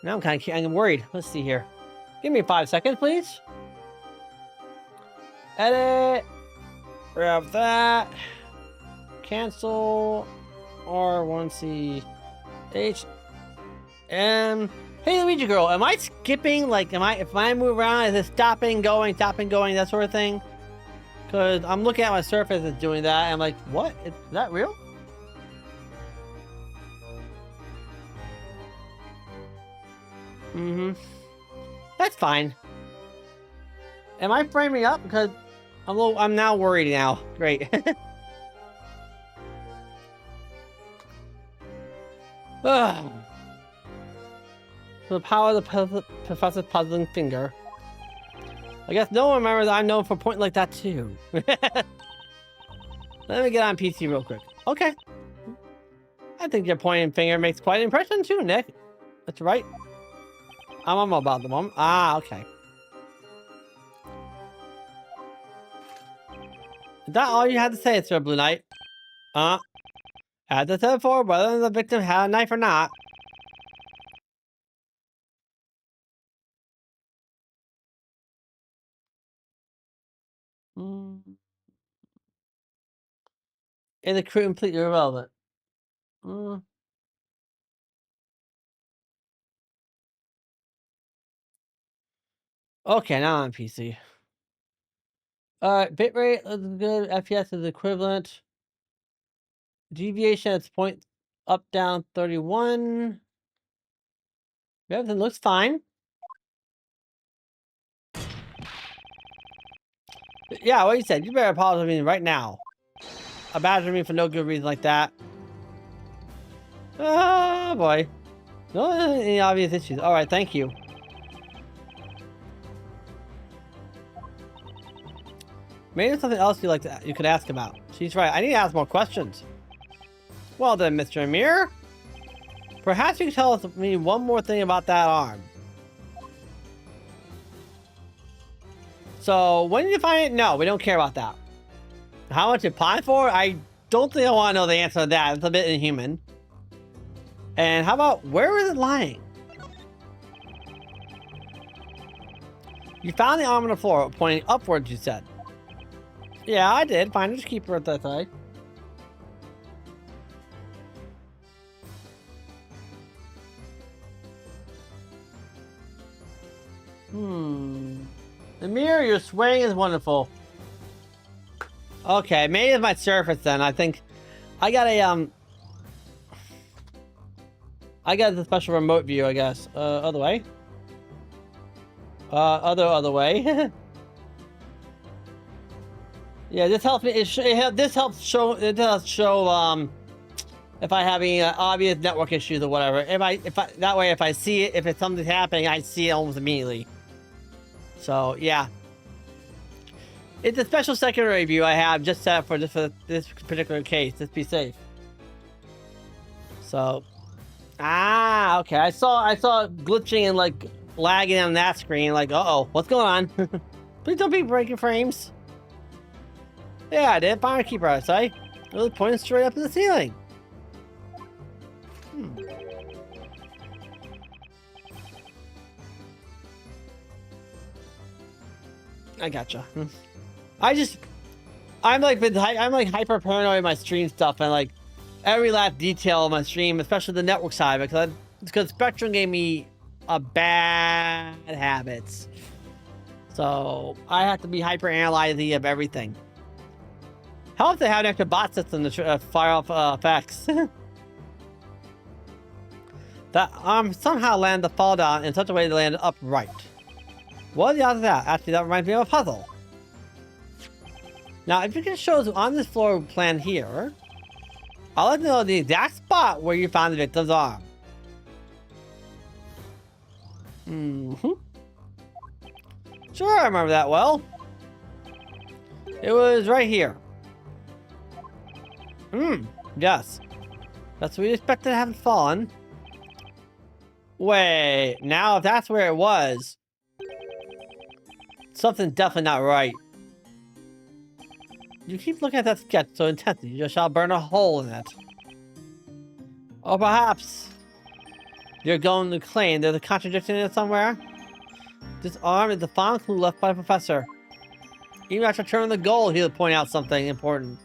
Now I'm worried. Let's see here. Give me 5 seconds, please. Edit. Grab that. Cancel. R1C. H. M. Hey, Luigi girl, am I skipping? If I move around, is it stopping, going, that sort of thing? Because I'm looking at my Surface that's doing that, and I'm like, what? Is that real? That's fine. Am I framing up? Because I'm now worried now. Great. The power of the professor's puzzling finger. I guess no one remembers I'm known for pointing like that too. Let me get on PC real quick. Okay. I think your pointing finger makes quite an impression too, Nick. That's right. I'm about the moment. Ah, okay. Is that all you had to say, Sir Blue Knight? As I said before, whether the victim had a knife or not. Is it completely irrelevant? Okay, now I'm on PC. Alright, bitrate is good. FPS is equivalent. Deviation at point up, down 31. Everything looks fine. Yeah, what you said. You better apologize to me right now. Abandon me for no good reason like that. Oh boy. No any obvious issues. Alright, thank you. Maybe there's something else you could ask about. She's right. I need to ask more questions. Well then, Mr. Amir. Perhaps you can tell me one more thing about that arm. So, when did you find it? No, we don't care about that. How much it pawned for? I don't think I want to know the answer to that. It's a bit inhuman. And how about, where is it lying? You found the arm on the floor, pointing upwards, you said. Yeah, I did. Finders keeper at that side. Amir, your swaying is wonderful. Okay, maybe it's my surface then. I think I got a I got the special remote view, I guess. Other way. Other way. Yeah, this helps me. This helps show. It does show if I have any obvious network issues or whatever. If I that way, if I see it, if it's something's happening, I see it almost immediately. So yeah, it's a special secondary view I have just set up for this particular case. Just be safe. So, okay. I saw glitching and like lagging on that screen. Like, what's going on? Please don't be breaking frames. Yeah, I did. Fire keeper, I say. It was pointing straight up to the ceiling. I gotcha. I'm like hyper paranoid in my stream stuff, and like every last detail of my stream, especially the network side, because Spectrum gave me a bad habits. So I have to be hyper analyzing of everything. Helps to have an extra bot system to fire off effects. That somehow landed the fall down in such a way to land upright. What are the odds of that? Actually, that reminds me of a puzzle. Now, if you can show us on this floor plan here, I'll let you know the exact spot where you found the victim's arm. Sure, I remember that well. It was right here. Yes. That's what we expected to have fallen. Wait, now if that's where it was, something's definitely not right. You keep looking at that sketch so intensely, you shall burn a hole in it. Or perhaps you're going to claim there's a contradiction in it somewhere? This arm is the final clue left by the professor. Even after turning the goal, he'll point out something important.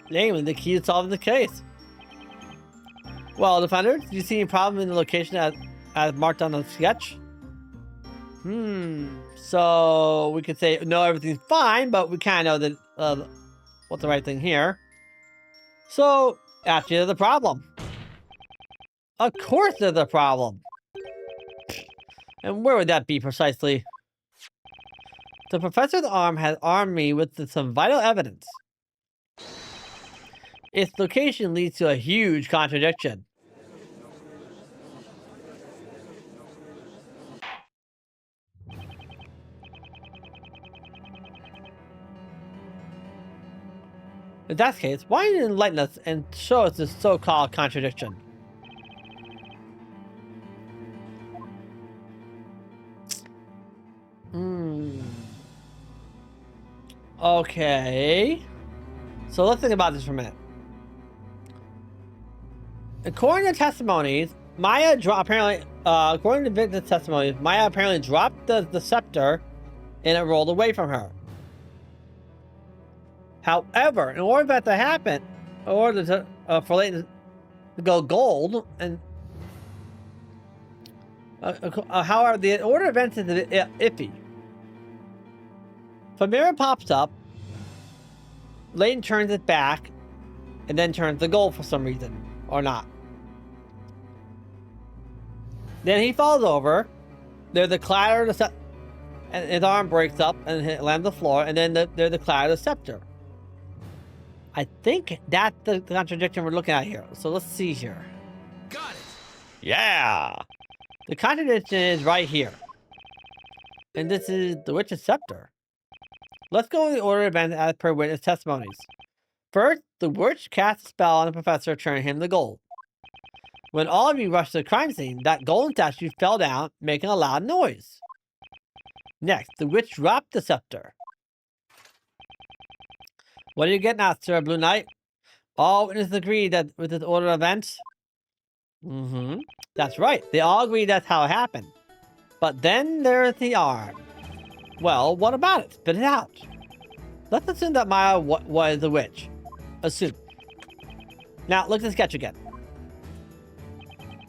Namely, the key to solving the case. Well, Defender, do you see any problem in the location as marked on the sketch? So we could say, no, everything's fine, but we kind of know that, what's the right thing here. So, actually, there's a problem. Of course there's a problem. And where would that be precisely? The professor's arm has armed me with some vital evidence. Its location leads to a huge contradiction. In that case, why don't you enlighten us and show us this so-called contradiction? Okay. So let's think about this for a minute. According to testimonies, Maya according to victim's testimonies, Maya apparently dropped the scepter and it rolled away from her. However, in order for that to happen, in order for Layton to go gold, and however, the order of events is a bit iffy. If a mirror pops up, Layton turns it back, and then turns the gold for some reason, or not. Then he falls over. There's a clatter, and his arm breaks up and it lands on the floor, and then there's the cloud of the scepter. I think that's the contradiction we're looking at here. So let's see here. Got it. Yeah! The contradiction is right here. And this is the witch's scepter. Let's go in the order of events as per witness testimonies. First, the witch cast a spell on the professor, turning him to gold. When all of you rushed to the crime scene, that golden statue fell down, making a loud noise. Next, the witch dropped the scepter. What are you getting at, Sir Blue Knight? All witnesses agree that with this order of events? That's right. They all agree that's how it happened. But then there's the arm. Well, what about it? Spit it out. Let's assume that Maya was a witch. Assume. Now, look at the sketch again.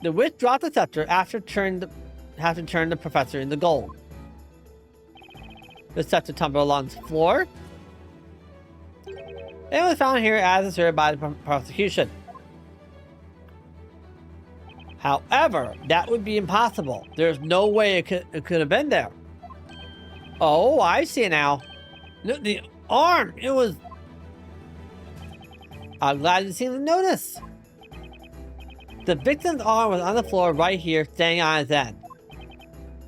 The witch dropped the scepter after turning the professor into gold. The scepter tumbled along the floor. It was found here as asserted by the prosecution. However, that would be impossible. There's no way it could have been there. Oh, I see it now. No, the arm, it was... I'm glad you seem to notice. The victim's arm was on the floor right here, staying on his end.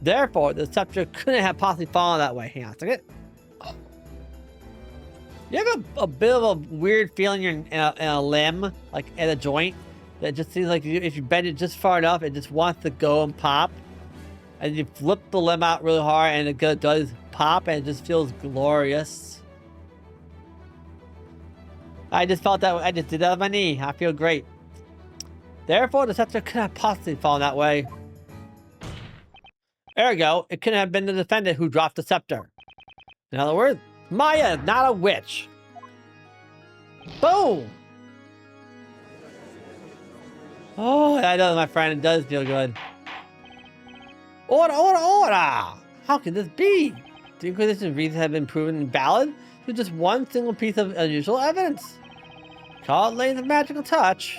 Therefore, the scepter couldn't have possibly fallen that way. Hang on a second. You have a bit of a weird feeling you're in a limb, like at a joint, that just seems like if you bend it just far enough, it just wants to go and pop. And you flip the limb out really hard and it does pop and it just feels glorious. I just felt that. I just did that with my knee. I feel great. Therefore, the scepter could have possibly fallen that way. Ergo, it couldn't have been the defendant who dropped the scepter. In other words, Maya is not a witch. Boom! Oh, that does, my friend. It does feel good. Order, order, order! How can this be? The Inquisition's reasons have been proven invalid with just one single piece of unusual evidence. Call it Layton's magical touch.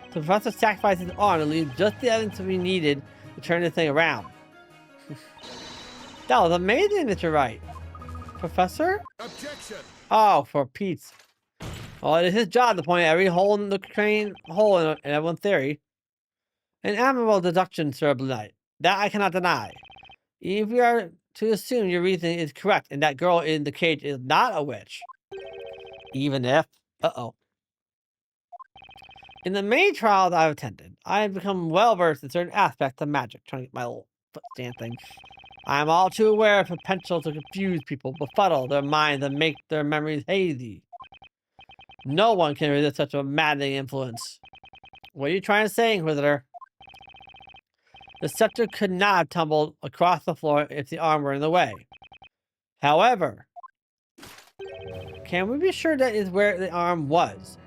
The professor sacrificed his arm to leave just the evidence we needed to turn this thing around. That was amazing, Mr. Wright. Professor? Objection! Oh, for Pete's. Well, it is his job to point out every hole in the train, hole in everyone's theory. An admirable deduction, Sir Blue Knight. That I cannot deny. If we are to assume your reasoning is correct and that girl in the cage is not a witch. Even if... Uh-oh. In the many trials I've attended, I have become well-versed in certain aspects of magic. Trying to get my little foot stand thing. I am all too aware of the potential to confuse people, befuddle their minds, and make their memories hazy. No one can resist such a maddening influence. What are you trying to say, Inquisitor? The scepter could not have tumbled across the floor if the arm were in the way. However, can we be sure that is where the arm was?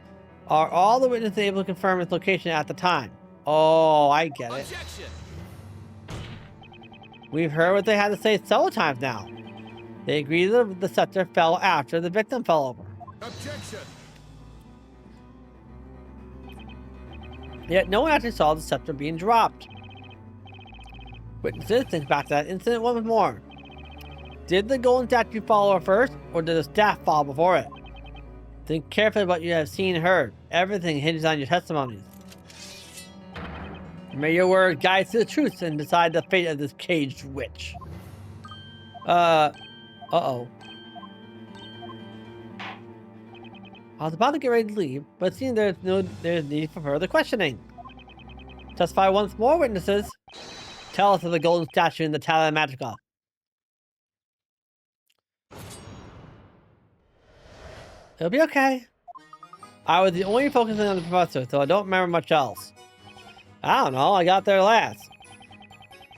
Are all the witnesses able to confirm its location at the time? Oh, I get it. Objection! We've heard what they had to say several times now. They agree that the scepter fell after the victim fell over. Objection! Yet no one actually saw the scepter being dropped. Witnesses think back to that incident once more. Did the golden statue fall over first, or did the staff fall before it? Think carefully about what you have seen and heard. Everything hinges on your testimonies. May your word guide to the truth and decide the fate of this caged witch. Uh-oh. I was about to get ready to leave, but it seems there's need for further questioning. Testify once more, witnesses. Tell us of the golden statue in the Tala Magica. It'll be okay. I was the only focusing on the professor, so I don't remember much else. I don't know, I got there last.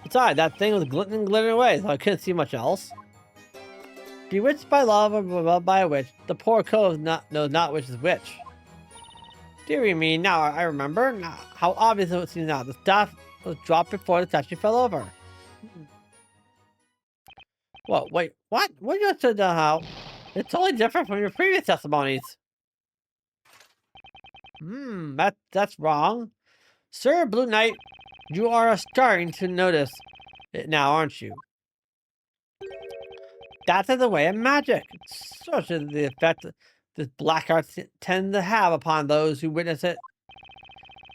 Besides, that thing was glittering away, so I couldn't see much else. Bewitched by love or beloved by a witch, the poor cove knows not which is which. Dearie me, now I remember. Now, how obvious it seems now. The staff was dropped before the statue fell over. Whoa, wait, what? What you just said how? It's totally different from your previous testimonies. That's wrong. Sir Blue Knight, you are starting to notice it now, aren't you? That's the way of magic. Such is the effect this black arts tend to have upon those who witness it.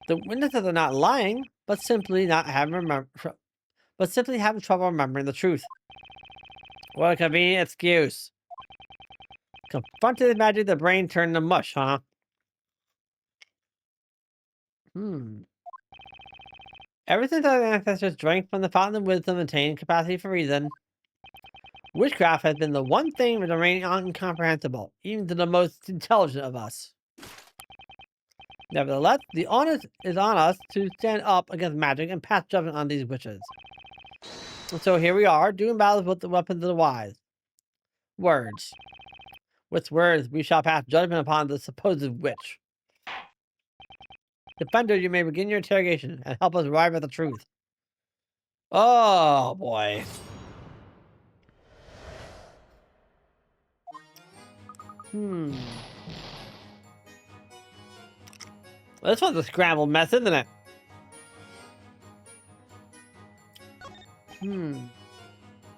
The witnesses are not lying, but simply having trouble remembering the truth. What a convenient excuse. Confronted with magic, the brain turned to mush, huh? Ever since our ancestors drank from the fountain of wisdom and attained capacity for reason, witchcraft has been the one thing that remains incomprehensible, even to the most intelligent of us. Nevertheless, the onus is on us to stand up against magic and pass judgment on these witches. And so here we are, doing battles with the weapons of the wise. Words. With words, we shall pass judgment upon the supposed witch. Defender, you may begin your interrogation and help us arrive at the truth. Oh, boy. Well, this one's a scrambled mess, isn't it?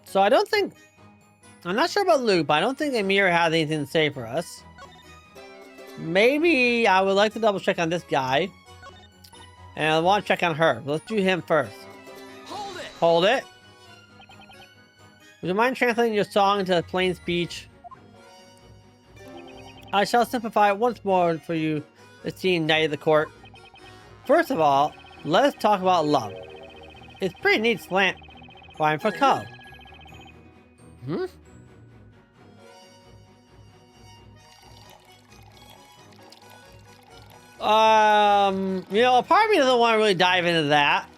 So I don't think... I'm not sure about Luke, but I don't think Amir has anything to say for us. Maybe I would like to double check on this guy. And I want to check on her. Let's do him first. Hold it! Hold it. Would you mind translating your song into plain speech? I shall simplify it once more for you, esteemed knight of the court. First of all, let us talk about love. It's pretty neat slant. Fine for Cub. You know, part of me doesn't want to really dive into that.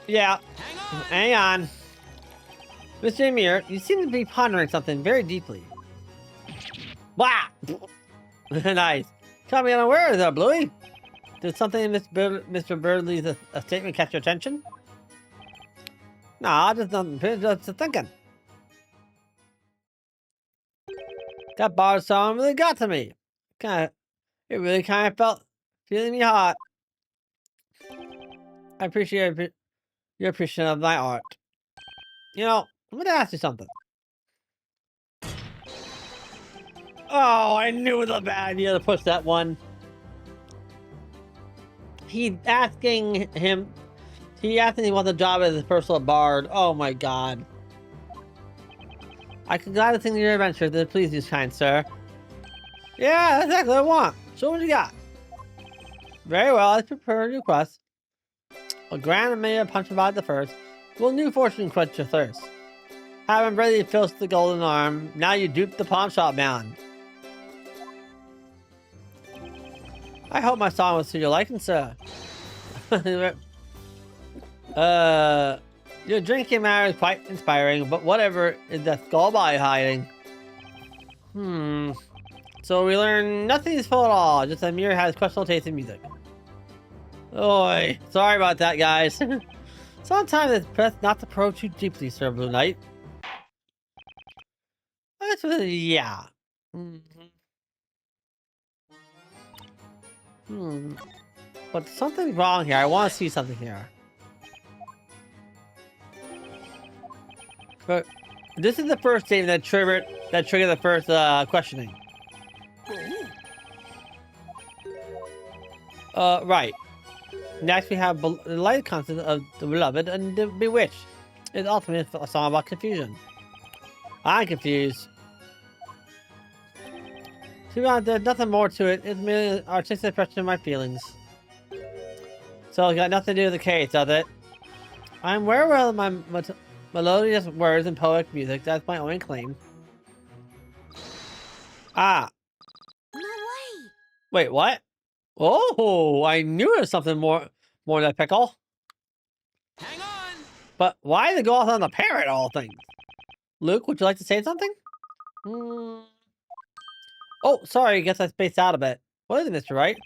Yeah. Hang on. Mr. Amir, you seem to be pondering something very deeply. Wow! Nice. Tell me unaware there, Bluey. Did something in Mr. Birdley's statement catch your attention? Nah, just nothing. Just thinking. That bar song really got to me. It really kind of felt feeling me hot. I appreciate your appreciation of my art. You know, I'm gonna ask you something. Oh, I knew it was a bad idea to push that one. He asking him what the job as his personal bard. Oh my god. I can gladly sing your adventure to please you, kind sir. Yeah, that's exactly what I want. Show what you got. Very well, I prepare your request. A grand mayor punch about the first. Will new fortune quench your thirst? Having ready to filch the golden arm, now you dupe the pawn shop man. I hope my song was to your liking, sir. Your drinking matter is quite inspiring, but whatever is that skullby hiding? So we learn nothing useful at all, just that Amir has questionable taste in music. Oi, sorry about that, guys. Sometimes it's best not to probe too deeply, Sir Blue Knight. Yeah. But something's wrong here. I want to see something here. But this is the first statement that triggered the first questioning. Right. Next we have the light concept of the beloved and the bewitched. It's ultimately a song about confusion. I'm confused. To be honest, there's nothing more to it. It's merely an artistic expression of my feelings. So it's got nothing to do with the case, does it? I'm aware of my melodious words and poetic music. That's my only claim. Ah. No way! Wait, what? Oh, I knew there was something more than that pickle. Hang on! But why the go off on the parrot, all things? Luke, would you like to say something? Oh, sorry, I guess I spaced out a bit. What is it, Mr. Wright?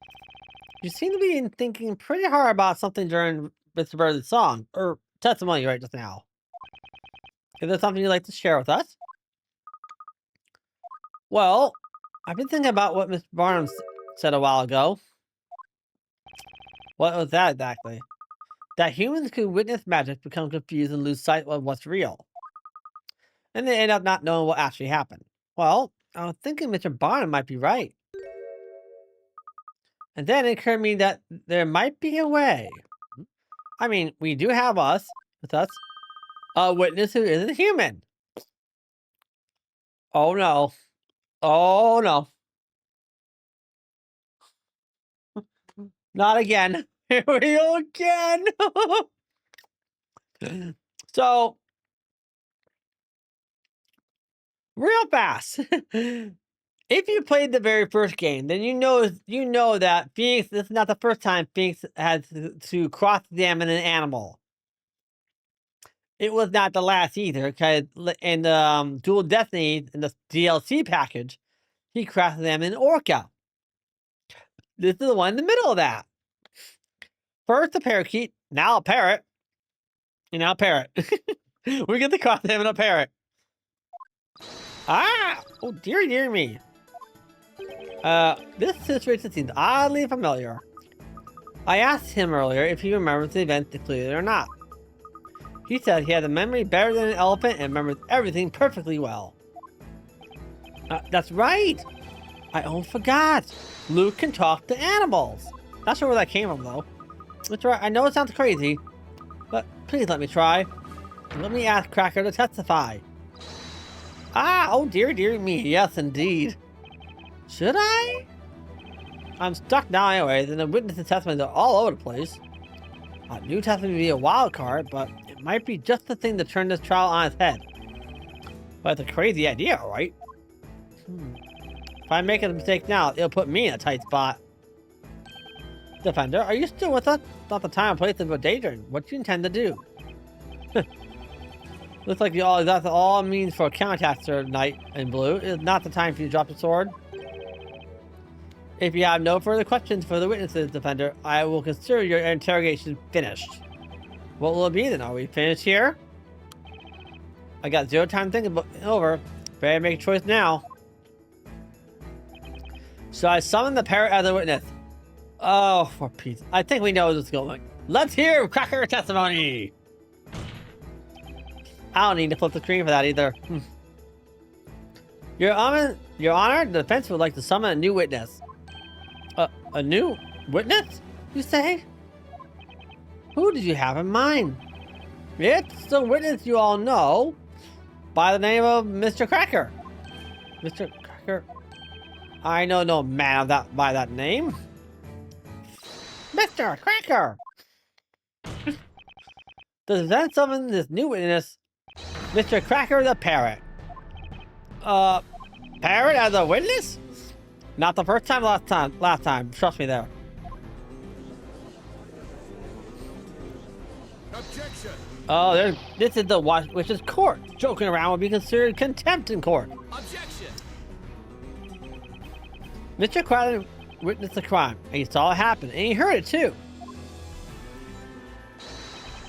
You seem to be thinking pretty hard about something during Mr. Bird's song, or testimony right just now. Is there something you'd like to share with us? Well, I've been thinking about what Mr. Barnum said a while ago. What was that exactly? that humans could witness magic, become confused, and lose sight of what's real. And they end up not knowing what actually happened. Well, I was thinking Mr. Barnum might be right. And then it occurred to me that there might be a way. I mean, we do have with us, a witness who isn't human. Oh no. Oh no. Not again. Here we go again. So, real fast. If you played the very first game, then you know that Phoenix. This is not the first time Phoenix had to cross-examine an animal. It was not the last either, because in the Dual Destiny in the DLC package, he cross-examined an orca. This is the one in the middle of that. First a parakeet, now a parrot, and now a parrot. We get the cross-examine a parrot. Ah! Oh dear me. This situation seems oddly familiar. I asked him earlier if he remembers the event clearly or not. He said he had a memory better than an elephant and remembers everything perfectly well. That's right! I almost forgot. Luke can talk to animals. Not sure where that came from though. That's right, I know it sounds crazy, but please let me try. Let me ask Cracker to testify. Ah, oh dear me, yes indeed. Should I? I'm stuck now anyways, and the witness and testimonies are all over the place. A new testimony would be a wild card, but it might be just the thing to turn this trial on its head. But it's a crazy idea, right? If I make a mistake now, it'll put me in a tight spot. Defender, are you still with us? Not the time and place of a daydream. What do you intend to do? Looks like that's all it means for a counterattack, Sir Knight in Blue. It is not the time for you to drop the sword. If you have no further questions for the witnesses, Defender, I will consider your interrogation finished. What will it be then? Are we finished here? I got zero time thinking over. Better make a choice now. So I summon the parrot as a witness. Oh, for Pete's. I think we know where this is going. Let's hear Cracker testimony. I don't need to flip the screen for that either. Your Honor, the defense would like to summon a new witness. A new witness, you say? Who did you have in mind? It's the witness you all know by the name of Mr. Cracker. Mr. Cracker? I know no man of that by that name. Mr. Cracker! The defense summon this new witness, Mr. Cracker the Parrot. Parrot as a witness? Not the first time, last time. Trust me there. Objection! Oh, this is the which is court. Joking around would be considered contempt in court. Objection! Mr. Cracker witnessed the crime, and he saw it happen, and he heard it too.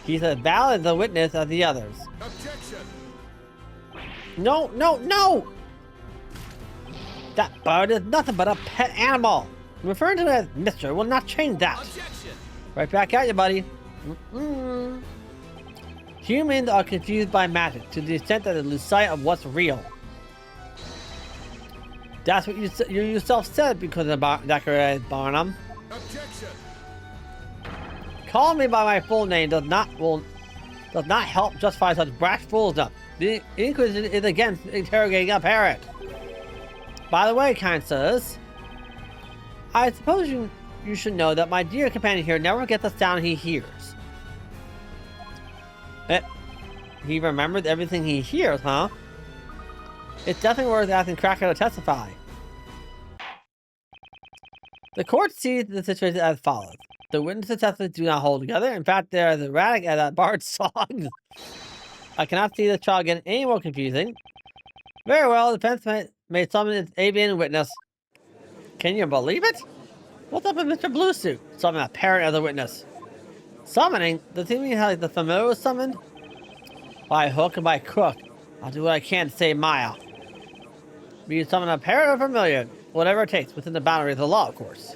He's as valid as a witness as the others. Objection! No! That bird is nothing but a pet animal. Referring to it as Mr. will not change that. Objection! Right back at you, buddy. Humans are confused by magic to the extent that they lose sight of what's real. That's what you yourself said because of Decorated Barnum. Objection! Calling me by my full name does not help justify such brash foolishness. The Inquisition is against interrogating a parrot. By the way, kind sirs, I suppose you should know that my dear companion here never gets the sound he hears. He remembers everything he hears, huh? It's definitely worth asking Cracker to testify. The court sees the situation as follows. The witnesses testimony do not hold together. In fact, they're as erratic as that bard's song. I cannot see this trial getting any more confusing. Very well, the defense may summon its avian witness. Can you believe it? What's up with Mr. Blue Suit? Summon a parrot as a witness. Summoning? Does he mean how the familiar was summoned? By hook and by crook. I'll do what I can to save Maya. Be you summon a parrot or familiar, whatever it takes, within the boundaries of the law, of course.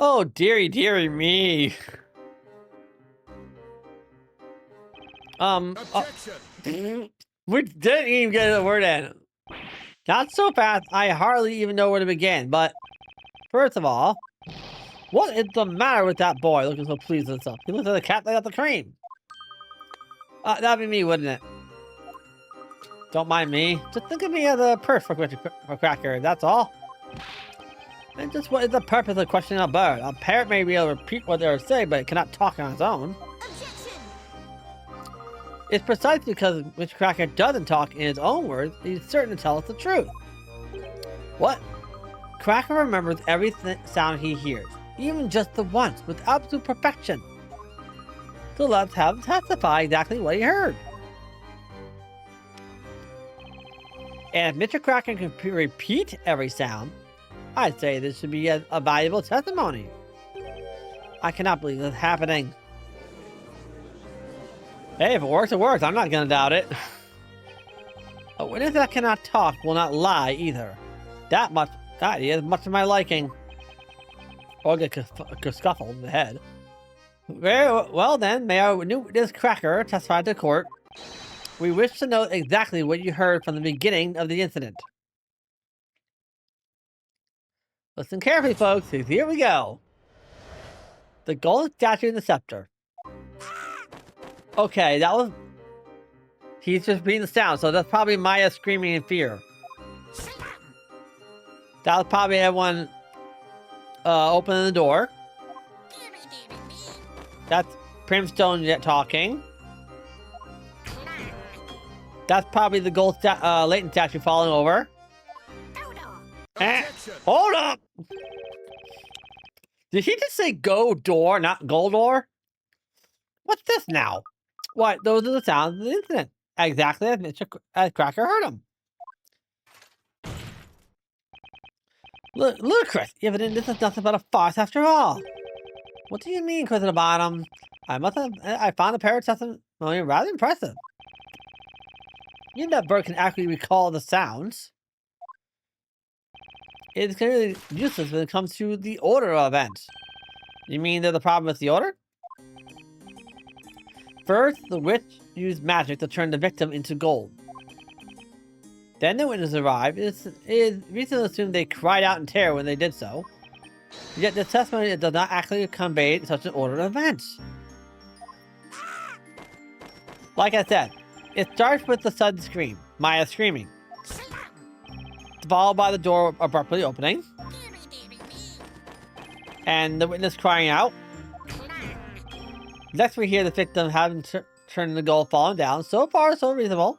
Oh, dearie me. Objection! We didn't even get a word in. Not so fast, I hardly even know where to begin, but first of all, what is the matter with that boy looking so pleased with himself? He looks like a cat that got the cream. That'd be me, wouldn't it? Don't mind me. Just think of me as a purse for Cracker, that's all. And just what is the purpose of questioning a bird? A parrot may be able to repeat what they say, but it cannot talk on its own. Objection! It's precisely because Mr. Cracker doesn't talk in his own words, he's certain to tell us the truth. What? Cracker remembers every sound he hears, even just the once, with absolute perfection. So let's have him testify exactly what he heard. And if Mr. Cracker can repeat every sound, I'd say this should be a valuable testimony. I cannot believe this is happening. Hey, if it works, it works. I'm not gonna doubt it. A witness that cannot talk will not lie either. That is much to my liking. Or get scuffled in the head. Very well then, may our new witness Cracker testify to court. We wish to know exactly what you heard from the beginning of the incident. Listen carefully, folks, because here we go. The golden statue and the scepter. Okay, that was... He's just being the sound, so that's probably Maya screaming in fear. That was probably everyone opening the door. That's Primstone yet talking. That's probably the gold Layton statue falling over. Hold up! Did he just say go door, not Goldor? What's this now? What? Those are the sounds of the incident. Exactly as Cracker heard them. Ludicrous! Even this is nothing but a farce after all. What do you mean, Chris at the bottom? I found the parrot testimony rather impressive. You know that bird can actually recall the sounds. It's clearly useless when it comes to the order of events. You mean there's a problem with the order? First, the witch used magic to turn the victim into gold. Then the witnesses arrived. It is reasonable to assume they cried out in terror when they did so. Yet the testimony does not actually convey such an order of events. Like I said, it starts with the sudden scream, Maya screaming, followed by the door abruptly opening, and the witness crying out. Next we hear the victim having turned the gold falling down. So far, so reasonable.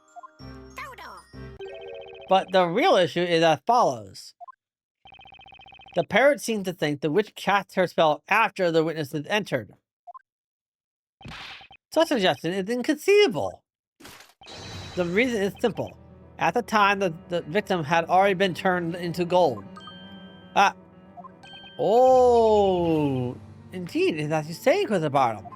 But the real issue is as follows. The parrot seems to think the witch cast her spell after the witnesses entered. Such a suggestion is inconceivable. The reason is simple. At the time, the victim had already been turned into gold. Oh, indeed, it's as you say, Chris Barnum.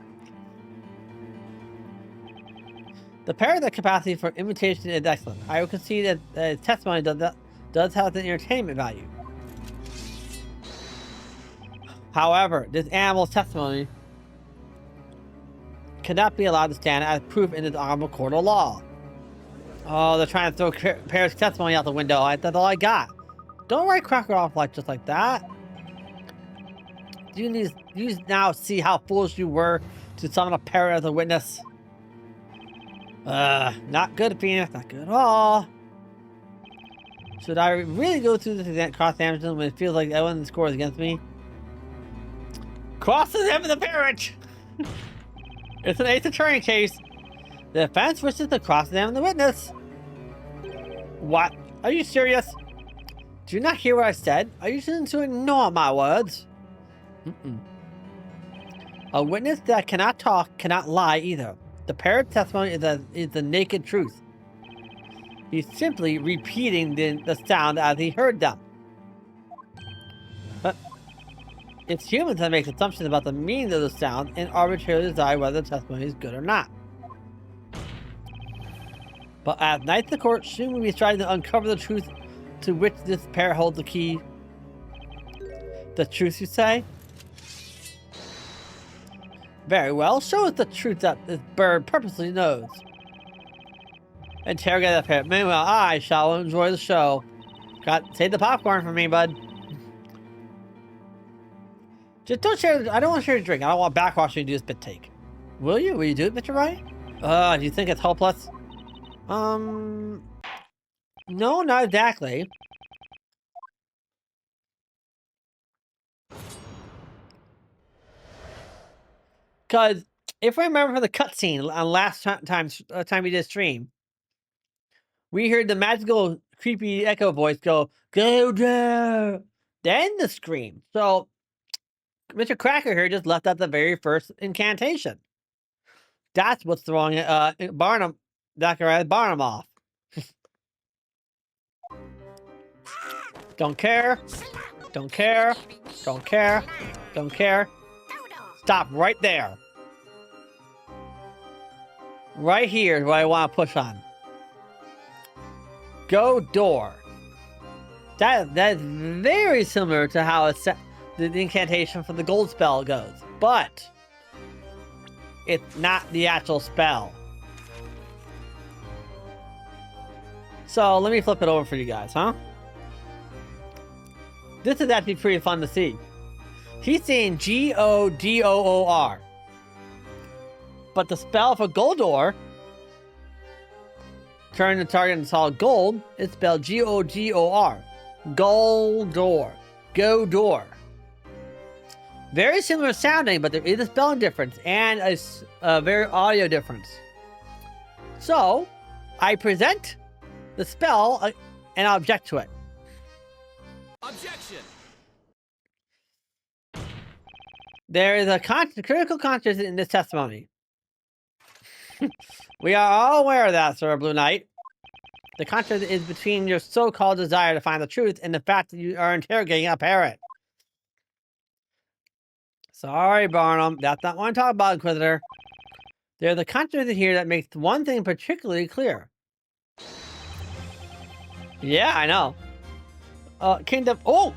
The parrot's capacity for imitation is excellent. I will concede that testimony does have an entertainment value. However, this animal's testimony cannot be allowed to stand as proof in this honorable court of law. Oh, they're trying to throw Parrot's testimony out the window. That's all I got. Don't write Cracker off just like that. You now see how foolish you were to summon a parrot as a witness. Not good, Phoenix. Not good at all. Should I really go through this cross-examination when it feels like everyone scores against me? Cross-examine the parrot! It's an ace attorney case. The defense wishes to cross-examine the witness. What? Are you serious? Do you not hear what I said? Are you choosing to ignore my words? A witness that cannot talk cannot lie either. The parrot's testimony is the naked truth. He's simply repeating the sound as he heard them. But it's humans that make assumptions about the meaning of the sound and arbitrarily decide whether the testimony is good or not. But at night, the court soon be trying to uncover the truth to which this parrot holds the key. The truth, you say? Very well. Show us the truth that this bird purposely knows. Interrogate the parrot. Meanwhile, I shall enjoy the show. Save the popcorn for me, bud. Just don't share. I don't want to share your drink. I don't want backwashing to do this bit take. Will you? Will you do it, Mr. Wright? Do you think it's hopeless? No, not exactly. Because if we remember from the cutscene on last time we did stream, we heard the magical, creepy echo voice go, "Go there!" Then the scream. So Mr. Cracker here just left out the very first incantation. That's what's throwing Barnum off. Don't care. Don't care. Don't care. Don't care. Stop right there. Right here is what I want to push on. Go door. That's very similar to how the incantation for the gold spell goes, but it's not the actual spell. So let me flip it over for you guys, huh? This is actually pretty fun to see. He's saying G-O-D-O-O-R. But the spell for Goldor, turn the target into solid gold, it's spelled G-O-G-O-R. Goldor. Go-door. Very similar sounding, but there is a spelling difference and a very audio difference. So, I present the spell and I object to it. Objection! There is a critical contrast in this testimony. We are all aware of that, Sir Blue Knight. The contrast is between your so-called desire to find the truth and the fact that you are interrogating a parrot. Sorry, Barnum. That's not what I'm talking about, Inquisitor. There's a contrast here that makes one thing particularly clear. Yeah, I know. Kingdom... Oh!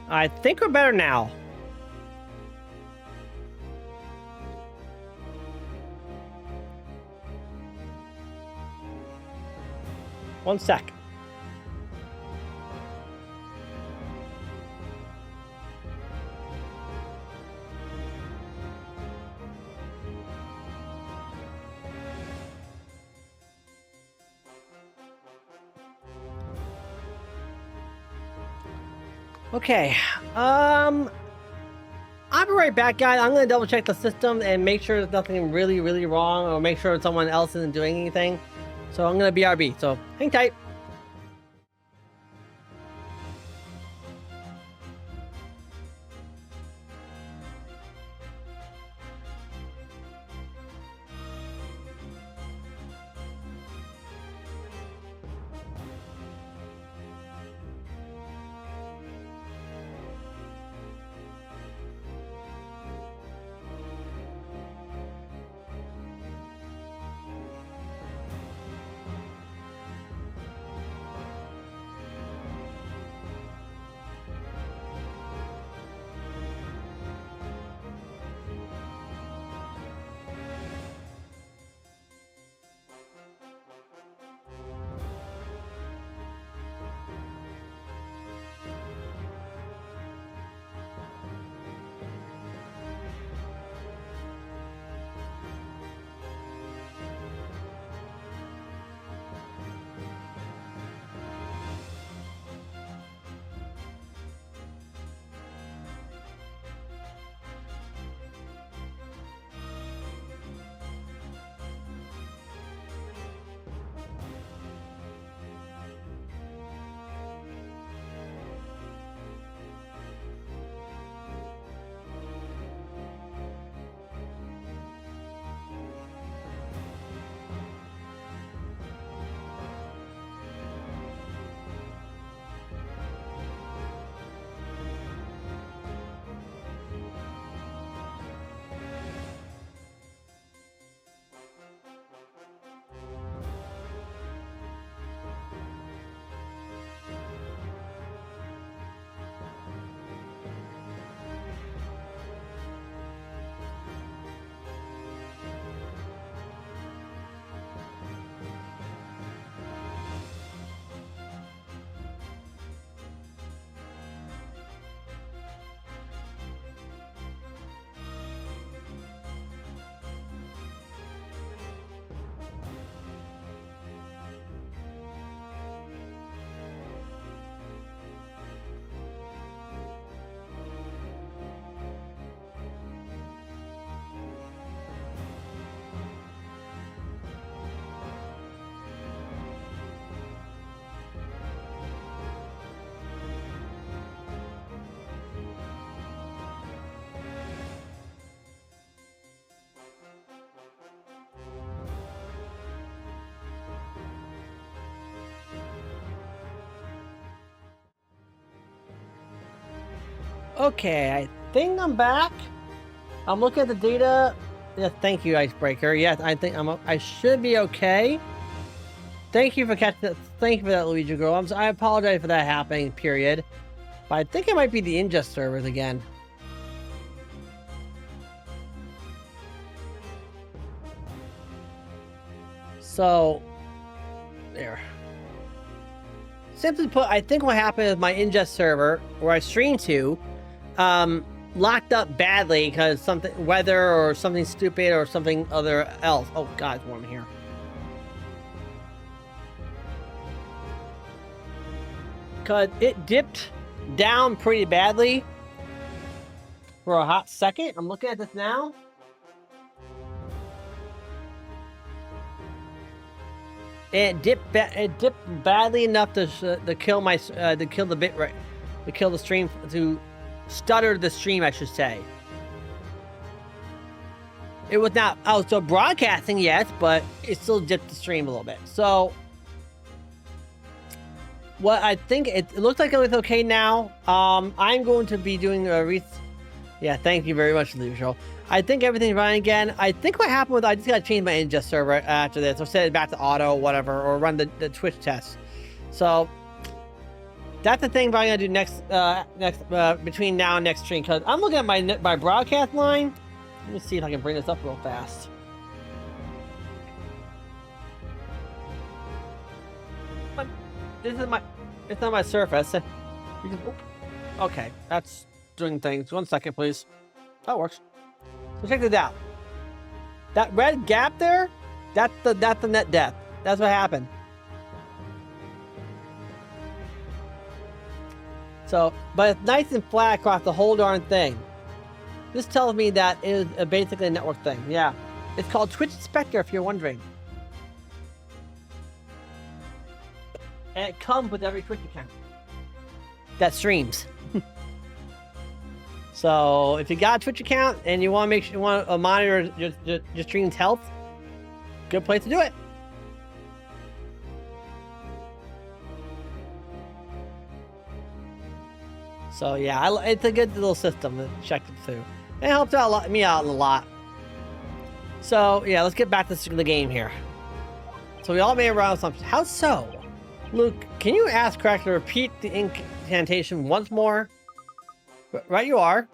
I think we're better now. One sec. Okay, I'll be right back, guys. I'm gonna double check the system and make sure there's nothing really wrong, or make sure someone else isn't doing anything. So I'm gonna BRB, so hang tight. Okay, I think I'm back. I'm looking at the data. Yeah, thank you, Icebreaker. Yes, I think I should be okay. Thank you for catching that. Thank you for that, Luigi Girl. I apologize for that happening, period. But I think it might be the ingest servers again. So, there. Simply put, I think what happened is my ingest server, where I stream to, locked up badly because something, weather or something stupid or something other else. Oh god, it's warm in here. Because it dipped down pretty badly for a hot second. I'm looking at this now. It dipped badly enough to kill my to kill the bitrate, to kill the stream, to stutter the stream, I should say. It was not. I was still broadcasting, yes, but it still dipped the stream a little bit. So, what I think it looks like it was okay now. I'm going to be doing a yeah, thank you very much, Lucio. I think everything's running again. I think what happened was I just got to change my ingest server after this, or set it back to auto, whatever, or run the Twitch test. So that's the thing I'm gonna do next between now and next stream, because I'm looking at my broadcast line. Let me see if I can bring this up real fast. This is it's on my surface. Okay, that's doing things. 1 second, please. That works. So check this out. That red gap there, that's the net depth. That's what happened. So, but it's nice and flat across the whole darn thing. This tells me that it is basically a network thing. Yeah. It's called Twitch Inspector, if you're wondering. And it comes with every Twitch account that streams. So if you got a Twitch account and you want to make sure you want to monitor your stream's health, good place to do it. So yeah, it's a good little system to check it through. It helps out me out a lot. So yeah, let's get back to the game here. So we all made around assumptions. How so? Luke, can you ask Crack to repeat the incantation once more? Right you are.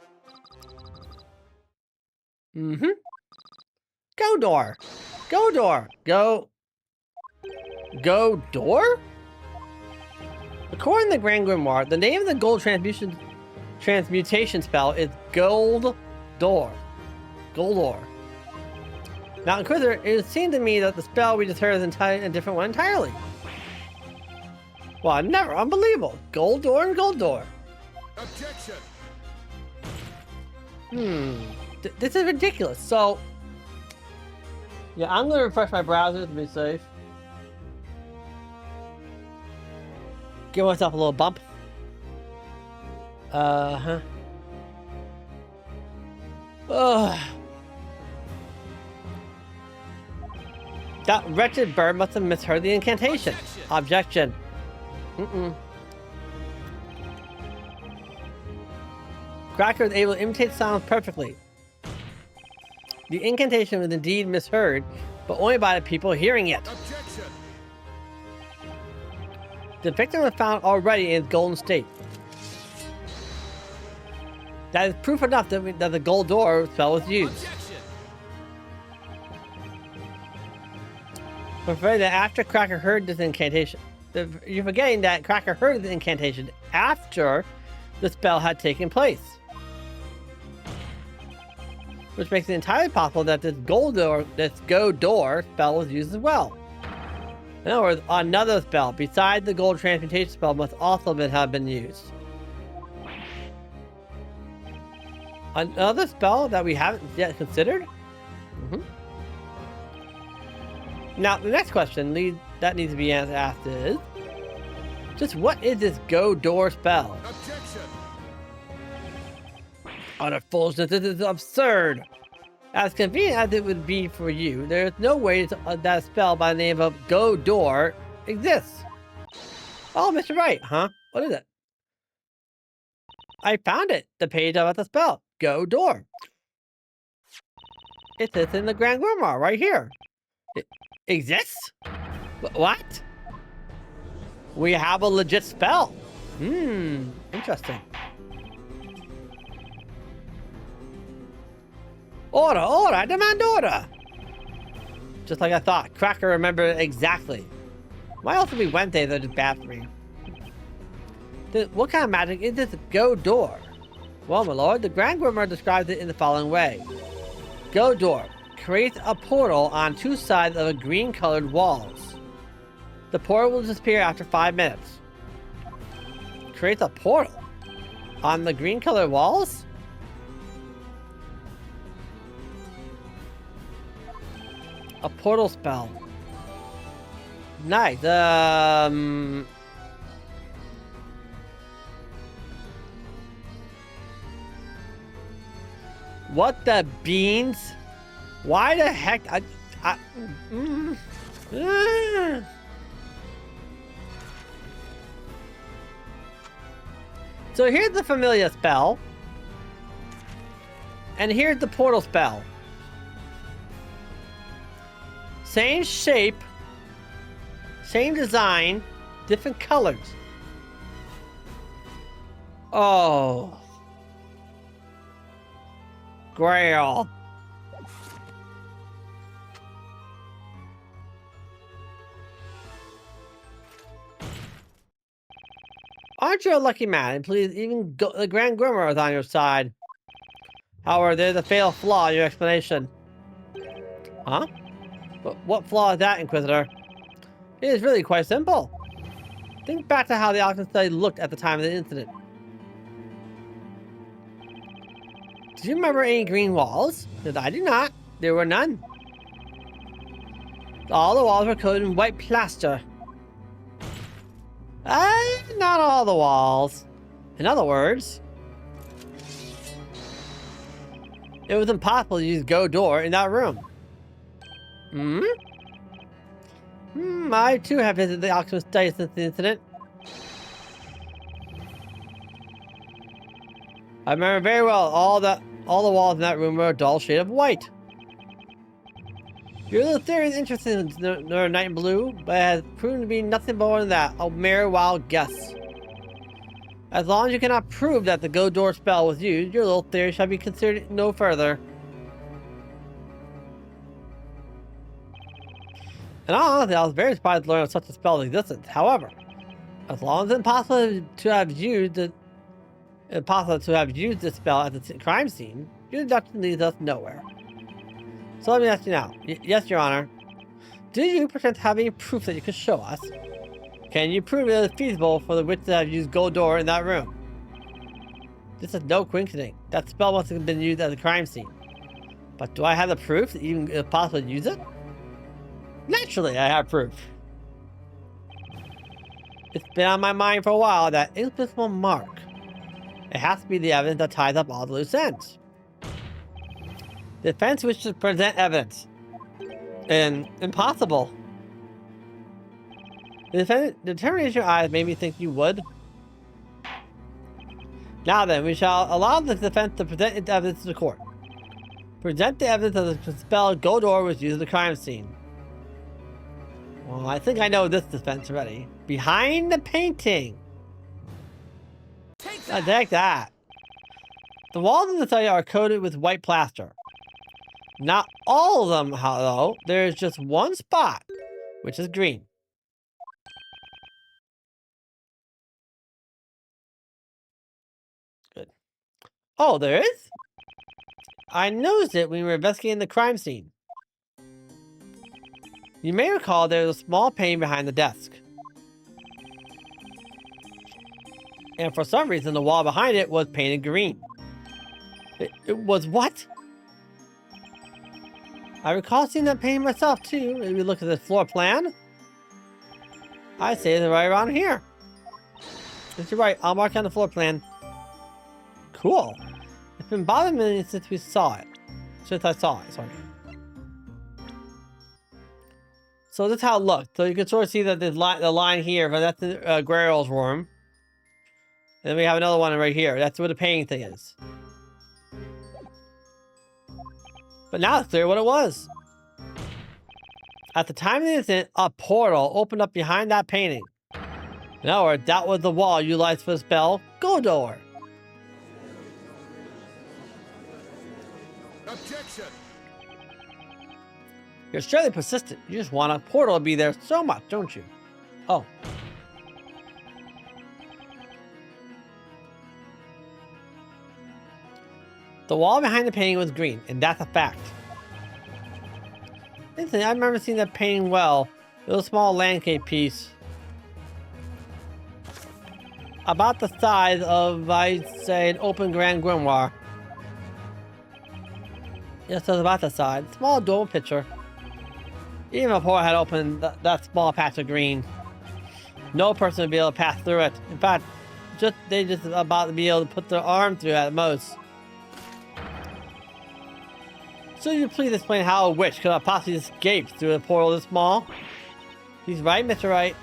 Mm-hmm. Go door. Go door. Go door? According to the Grand Grimoire, the name of the gold transmutation spell is Gold Door. Goldor. Now, Inquisitor, it seemed to me that the spell we just heard is a different one entirely. Well, never. Unbelievable. Gold Door and Gold Door. Objection. This is ridiculous. So, yeah, I'm going to refresh my browser to be safe. Give myself a little bump. Ugh. That wretched bird must have misheard the incantation. Objection. Cracker is able to imitate sounds perfectly. The incantation was indeed misheard, but only by the people hearing it. Objection. The victim was found already in its golden state. That is proof enough that the gold door spell was used. Objection. But for that, after Cracker heard this incantation, you're forgetting that Cracker heard the incantation after the spell had taken place. Which makes it entirely possible that this go door spell was used as well. In other words, another spell besides the gold transmutation spell must also have been used. Another spell that we haven't yet considered? Now, the next question that needs to be asked is, just what is this go door spell? Objection. Utter foolishness, this is absurd. As convenient as it would be for you, there is no way that a spell by the name of Go Door exists. Oh, Mr. Wright, huh? What is it? I found it. The page about the spell. Go door. It sits in the Grand Grimoire right here. It exists? What? We have a legit spell. Interesting. Order, order, I demand order. Just like I thought. Cracker remembered exactly. Why else would be Wednesday? They're just bad for me. What kind of magic is this go door? Well, my lord, the Grand Grimoire describes it in the following way. Go door. Creates a portal on two sides of a green-colored walls. The portal will disappear after 5 minutes. Creates a portal on the green-colored walls? A portal spell. Nice. What the beans? Why the heck? So here's the familiar spell. And here's the portal spell. Same shape. Same design. Different colors. Oh. Grail. Aren't you a lucky man? And please, even the Grand Grimoire is on your side. However, there's a fatal flaw in your explanation. Huh? But what flaw is that, Inquisitor? It is really quite simple. Think back to how the alchemist study looked at the time of the incident. Do you remember any green walls? Because I do not. There were none. All the walls were coated in white plaster. Not all the walls. In other words, it was impossible to use go door in that room. I too have visited the alchemist study since the incident. I remember very well all the walls in that room were a dull shade of white. Your little theory is interesting, Knight in Blue, but it has proven to be nothing more than that, a mere wild guess. As long as you cannot prove that the go door spell was used, your little theory shall be considered no further. And honestly, I was very surprised to learn of such a spell's existence. However, as long as it's impossible to have used this spell at the crime scene, your deduction leads us nowhere. So let me ask you now. Yes, Your Honor. Do you pretend to have any proof that you can show us? Can you prove it is feasible for the witch to have used gold door in that room? This is no coincidence. That spell must have been used at the crime scene. But do I have the proof that even it's possible to use it? Naturally, I have proof. It's been on my mind for a while, that inexplicable mark. It has to be the evidence that ties up all the loose ends. The defense wishes to present evidence. And impossible. The determination of your eyes made me think you would. Now then, we shall allow the defense to present its evidence to the court. Present the evidence of the spell go door was used at the crime scene. Well, I think I know this defense already. Behind the painting. Take that. The walls in the study are coated with white plaster. Not all of them, though. There's just one spot, which is green. Good. Oh, there is? I noticed it when we were investigating the crime scene. You may recall there was a small pane behind the desk. And for some reason, the wall behind it was painted green. It was what? I recall seeing that painting myself too. If we look at the floor plan, I say it's right around here. Yes, you're right. I'll mark on the floor plan. Cool. It's been bothering me since we saw it. Since I saw it, sorry. So this is how it looked. So you can sort of see that the line here, but that's the Grail's room. then we have another one right here. That's where the painting thing is. But now it's clear what it was. At the time of the incident, a portal opened up behind that painting. In other words, that was the wall utilized for the spell Goldor. Objection! You're surely persistent. You just want a portal to be there so much, don't you? Oh. The wall behind the painting was green, and that's a fact. Listen, I remember seeing that painting well. It was a small landscape piece. About the size of, I'd say, an open grand grimoire. Yes, it was about the size. Small dome picture. Even if Horror had opened that small patch of green, no person would be able to pass through it. In fact, they just about to be able to put their arm through it at most. So you please explain how a witch could have possibly escaped through a portal this small? He's right, Mr. Wright.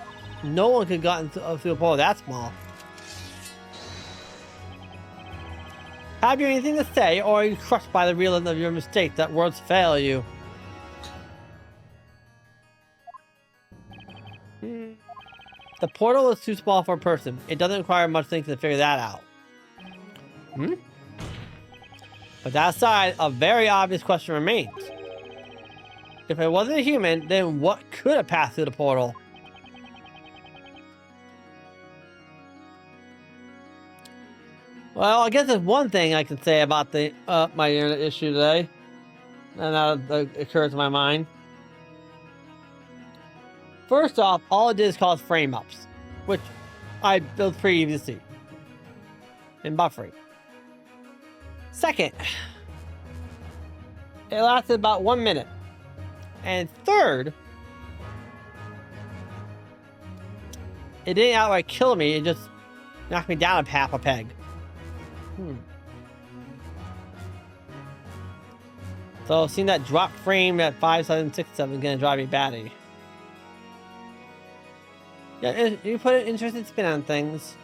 No one could have gotten through a portal that small. Have you anything to say, or are you crushed by the realism of your mistake that words fail you? The portal is too small for a person. It doesn't require much thinking to figure that out. But that aside, a very obvious question remains. If it wasn't a human, then what could have passed through the portal? Well, I guess there's one thing I can say about the my internet issue today. And that occurs to my mind. First off, all it did is cause frame ups, which I built previously in buffering. Second, it lasted about 1 minute. And third, it didn't outright kill me, it just knocked me down a half a peg. So seeing that drop frame at 5767 is gonna drive me batty. Yeah, you put an interesting spin on things.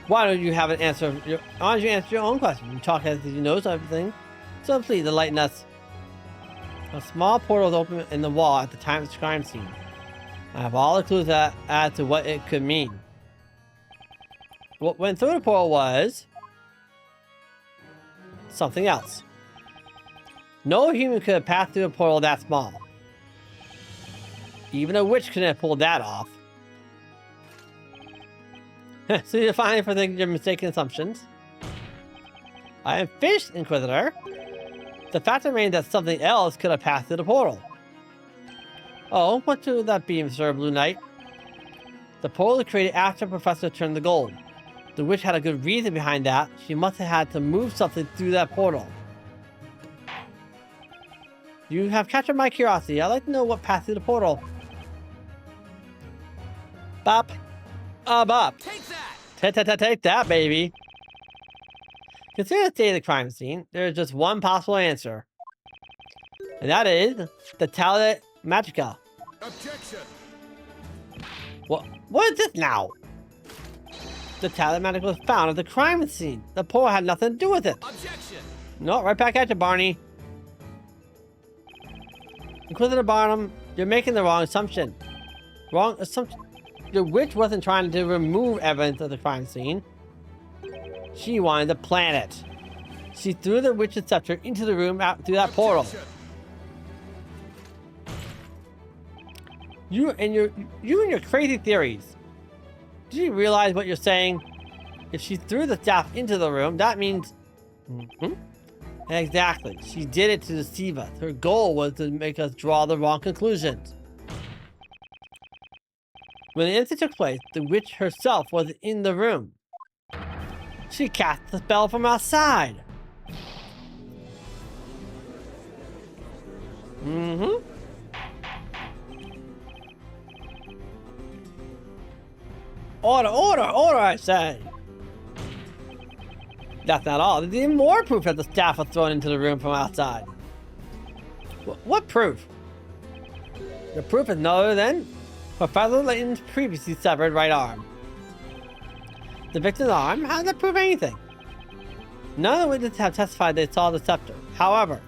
Why don't you have an answer? Why don't you answer your own question? You talk as if you know something. So please enlighten us. A small portal was open in the wall at the time of the crime scene. I have all the clues that add to what it could mean. What went through the portal was something else. No human could have passed through a portal that small. Even a witch couldn't have pulled that off. So you're fine for thinking your mistaken assumptions. I am finished, Inquisitor. The fact remains that something else could have passed through the portal. Oh, what could that be, Mr. Blue Knight? The portal was created after Professor turned the gold. The witch had a good reason behind that. She must have had to move something through that portal. You have captured my curiosity. I'd like to know what passed through the portal. Bop. Bop. Take that! Take that, baby. Considering the state of the crime scene, there is just one possible answer. And that is the Talent Magica. Objection! What is this now? The Talent Magica was found at the crime scene. The portal had nothing to do with it. Objection! No, right back at you, Barney. Inquisitor Barnum, you're making the wrong assumption. Wrong assumption. The witch wasn't trying to remove evidence of the crime scene. She wanted to plant it. She threw the witch's scepter into the room out through that portal. You and your crazy theories. Do you realize what you're saying? If she threw the staff into the room, that means... Exactly. She did it to deceive us. Her goal was to make us draw the wrong conclusions. When the incident took place, the witch herself was in the room. She cast the spell from outside. Order, I say. That's not all. There's even more proof that the staff was thrown into the room from outside. What proof? The proof is no other than Professor Layton's previously severed right arm. the victim's arm, how does that prove anything? None of the witnesses have testified they saw the scepter. However,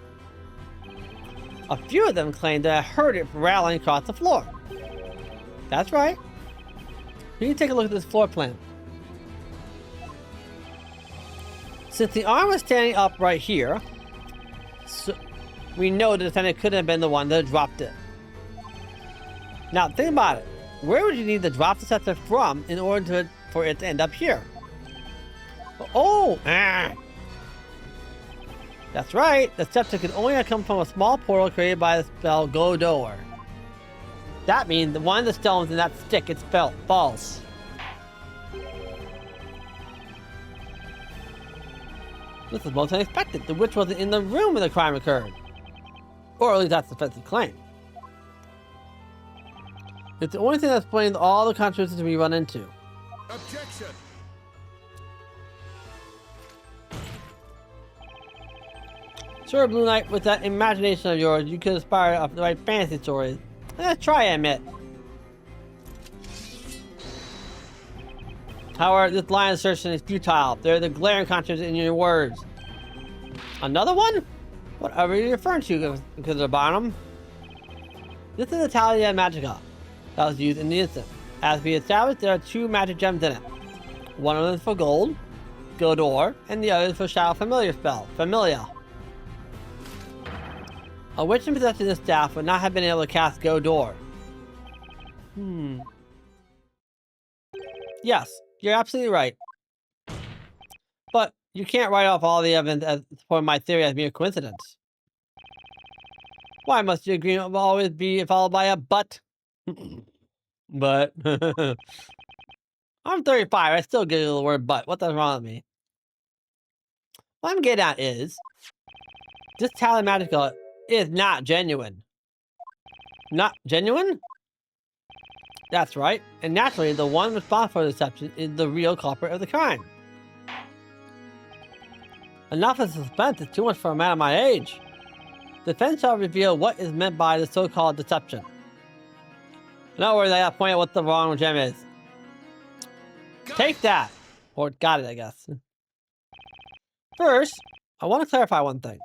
a few of them claim to have heard it rattling across the floor. That's right. You can take a look at this floor plan. Since the arm was standing up right here, so we know the defendant couldn't have been the one that dropped it. Now, think about it. Where would you need to drop the scepter from in order for it to end up here? Oh! That's right. The scepter could only have come from a small portal created by the spell Godor. That means that one of the stones in that stick is false. This is most unexpected. The witch wasn't in the room when the crime occurred. Or at least that's the defensive claim. It's the only thing that explains all the controversies we run into. Objection! Sure, Blue Knight, with that imagination of yours, you could inspire up the right fantasy stories. Let's try, I admit. However, this line of assertion is futile. There are the glaring contradictions in your words. Another one? Whatever you're referring to, because of Barnum. This is Italia Magica that was used in the instant. As we established, there are two magic gems in it. One of them is for gold, Godor, and the other is for Shadow Familiar spell, Familia. A witch in possession of this staff would not have been able to cast Godor. Yes, you're absolutely right. But you can't write off all the evidence as for my theory as mere coincidence. Why must your agreement always be followed by a but? But I'm 35. I still get the word but. What's wrong with me? What I'm getting at is this talent magical is not genuine. Not genuine? That's right. And naturally, the one responsible for the deception is the real culprit of the crime. Enough of suspense is too much for a man of my age. The defense shall reveal what is meant by the so-called deception. In other words, I gotta point out what the wrong gem is. Take that! Or got it, I guess. First, I want to clarify one thing.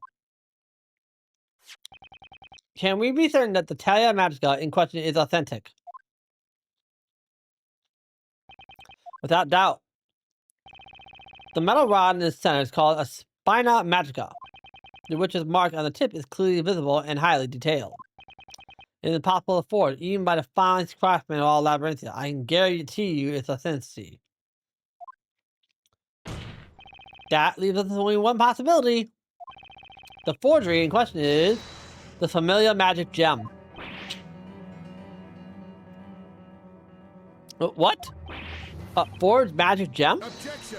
Can we be certain that the Talia Magica in question is authentic? Without doubt. The metal rod in the center is called a Spina Magica, the witch's mark on the tip is clearly visible and highly detailed. It is impossible to forge, even by the finest craftsmen of all Labyrinthia. I can guarantee you its authenticity. That leaves us with only one possibility. The forgery in question is the Familiar Magic Gem. What? A forged magic gem? Objection!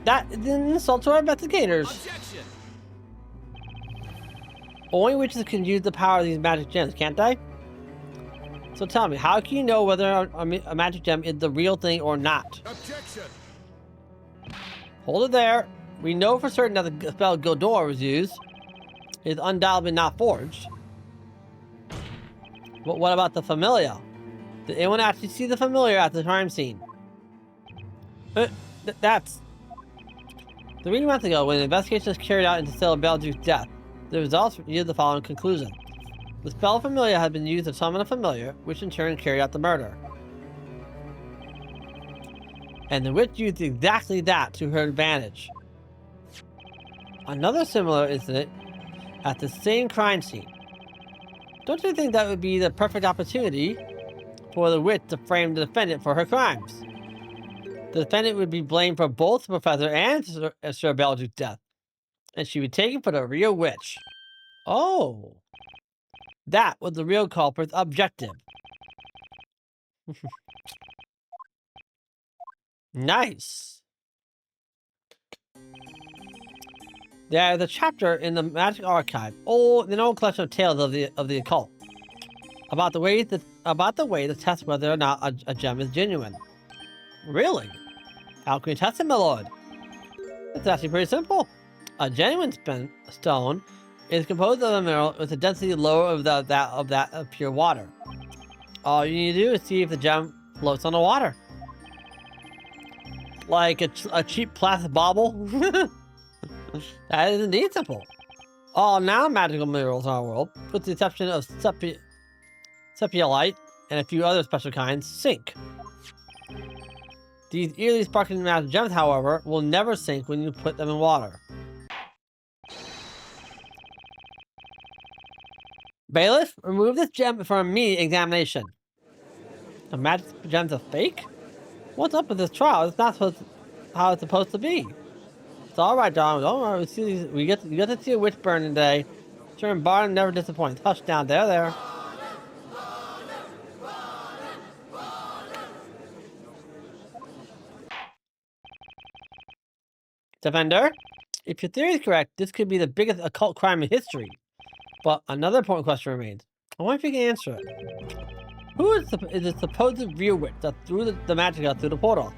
That is an insult to our investigators. Objection! Only witches can use the power of these magic gems, can't they? So tell me, how can you know whether a magic gem is the real thing or not? Objection! Hold it there. We know for certain that the spell Godor was used. It is undoubtedly not forged. But what about the Familia? Did anyone actually see the Familiar at the crime scene? That's... 3 months ago, when the investigation was carried out into Stella Belduke's death, the results yielded the following conclusion. The spell Familia had been used to summon a familiar, which in turn carried out the murder. And the witch used exactly that to her advantage. Another similar incident at the same crime scene. Don't you think that would be the perfect opportunity for the witch to frame the defendant for her crimes? The defendant would be blamed for both the professor and Sir Belduke's death, and she would be taken for the real witch. Oh, that was the real culprit's objective. Nice. There's a chapter in the Magic Archive, an old collection of tales of the occult, about the way to test whether or not a gem is genuine. Really? How can you test it, my lord? It's actually pretty simple. A genuine stone It's composed of a mineral with a density lower of that of pure water. All you need to do is see if the gem floats on the water. Like a cheap plastic bauble. That is indeed simple. All non-magical minerals in our world, with the exception of sepiolite and a few other special kinds, sink. These eerily sparkling magic gems, however, will never sink when you put them in water. Bailiff, remove this gem for immediate examination. The magic gem's a fake? What's up with this trial? It's not how it's supposed to be. It's all right, Don. Don't worry. We get to see a witch burn today. Sure, and Barnum never disappoints. Hush down there. Defender, if your theory is correct, this could be the biggest occult crime in history. But another important question remains. I wonder if you can answer it. Who is the supposed real witch that threw the magic out through the portal?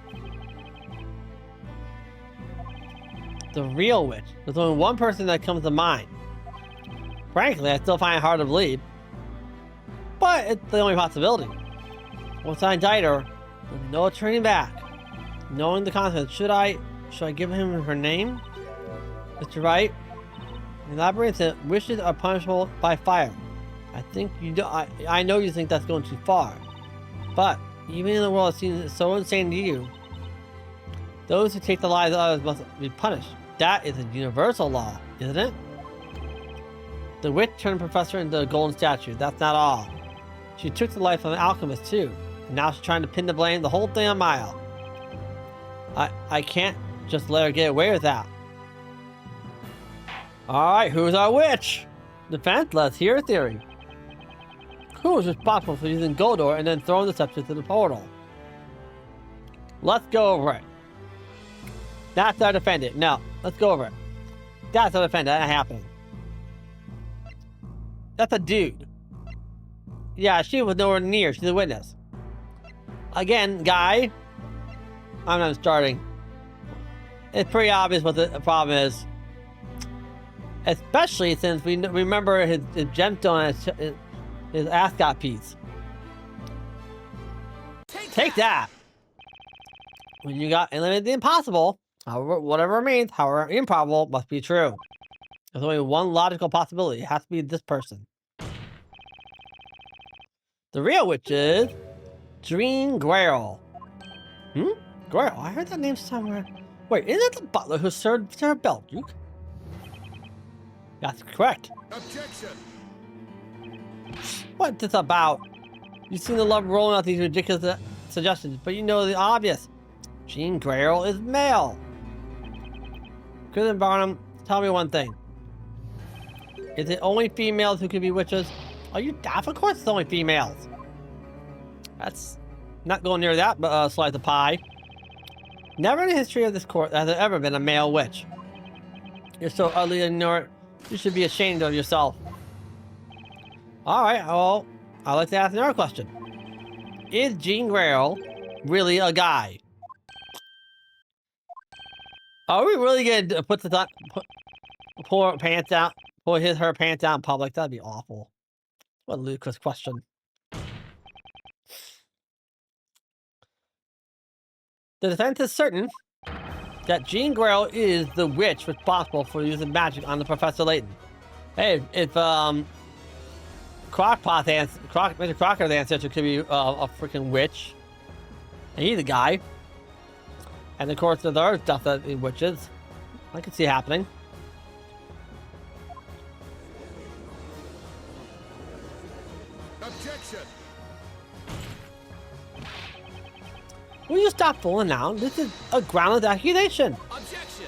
The real witch. There's only one person that comes to mind. Frankly, I still find it hard to believe. But it's the only possibility. Once I indict her, there's no turning back. Knowing the consequence, should I give him her name? Mr. Wright, elaborate that wishes are punishable by fire. I know you think that's going too far. But even in the world that seems so insane to you, those who take the lives of others must be punished. That is a universal law, isn't it? The witch turned the professor into a golden statue. That's not all. She took the life of an alchemist too. And now she's trying to pin the blame, the whole thing on Maya. I can't just let her get away with that. Alright, who's our witch? Defense, let's hear a theory. Who was responsible for using Goldor and then throwing the scepter to the portal? Let's go over it. That's our defendant. No, let's go over it. That's our defendant. That ain't happening. That's a dude. Yeah, she was nowhere near. She's a witness. Again, guy. I'm not starting. It's pretty obvious what the problem is. Especially since we remember his gemstone and his ascot piece. Take that! When you got eliminated the impossible, however, whatever remains, however improbable, must be true. There's only one logical possibility. It has to be this person. The real witch is Dream Grail. Grail? I heard that name somewhere. Wait, isn't it the butler who served Sir Belduke? That's correct. Objection! What's this about? You've seen the love rolling out these ridiculous suggestions, but you know the obvious. Jean Grail is male. Cousin Barnum, tell me one thing. Is it only females who can be witches? Are you daft? Of course it's only females. That's not going near that slice of pie. Never in the history of this court has there ever been a male witch. You're so utterly ignorant. You should be ashamed of yourself. Alright, well, I'd like to ask another question. Is Jean Grail really a guy? Are we really gonna pull her pants out, her pants out in public? That'd be awful. What a ludicrous question. The defense is certain that Jean Grail is the witch responsible for using magic on the Professor Layton. Hey, if Mr. Crocker's ancestor could be a freaking witch, and he's a guy, and of course there's other stuff that witches, I can see happening. Objection! Will you stop fooling now? This is a groundless accusation. Objection!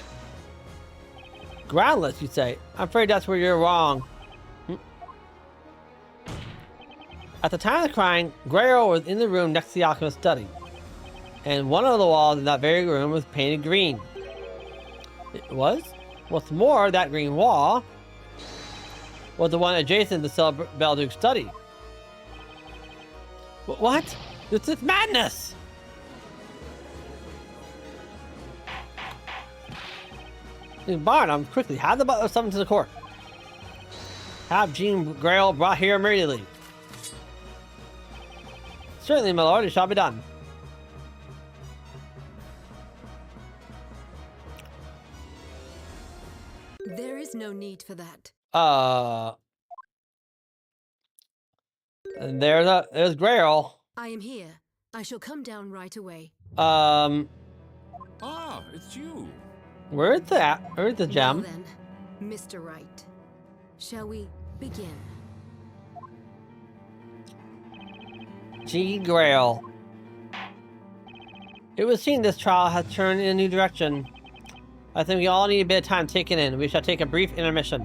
Groundless, you say? I'm afraid that's where you're wrong. At the time of the crime, Grail was in the room next to the alchemist's study. And one of the walls in that very room was painted green. It was? What's more, that green wall was the one adjacent to Sir Belduke's study. What? This is madness! Barnum, quickly, have the butler summoned to the court. Have Jean Grail brought here immediately. Certainly, my lord, it shall be done. There is no need for that. There's Grail. I am here. I shall come down right away. Ah, it's you. Where's the gem? Well then, Mr. Wright, shall we begin? G. Grail. It would seem this trial has turned in a new direction. I think we all need a bit of time taken in. We shall take a brief intermission.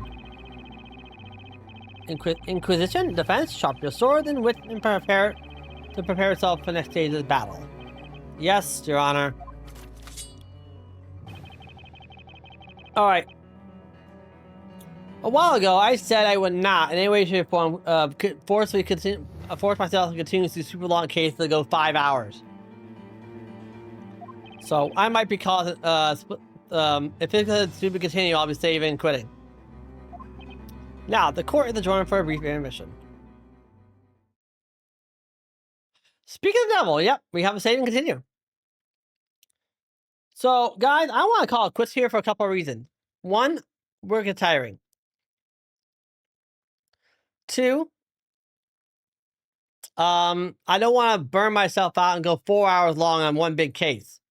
Inquisition, defense, sharp your sword and wit and prepare yourself for the next stage of the battle. Yes, Your Honor. Alright. A while ago, I said I would not, in any way, shape, or form, force myself to continue through super long cases that go 5 hours. So, I might be causing, if it's to continue, I'll be saving and quitting. Now, the court is adjourned for a brief intermission. Speaking of the devil, yep, we have a save and continue. So, guys, I want to call it quits here for a couple of reasons. One, work is tiring. Two, I don't want to burn myself out and go 4 hours long on one big case.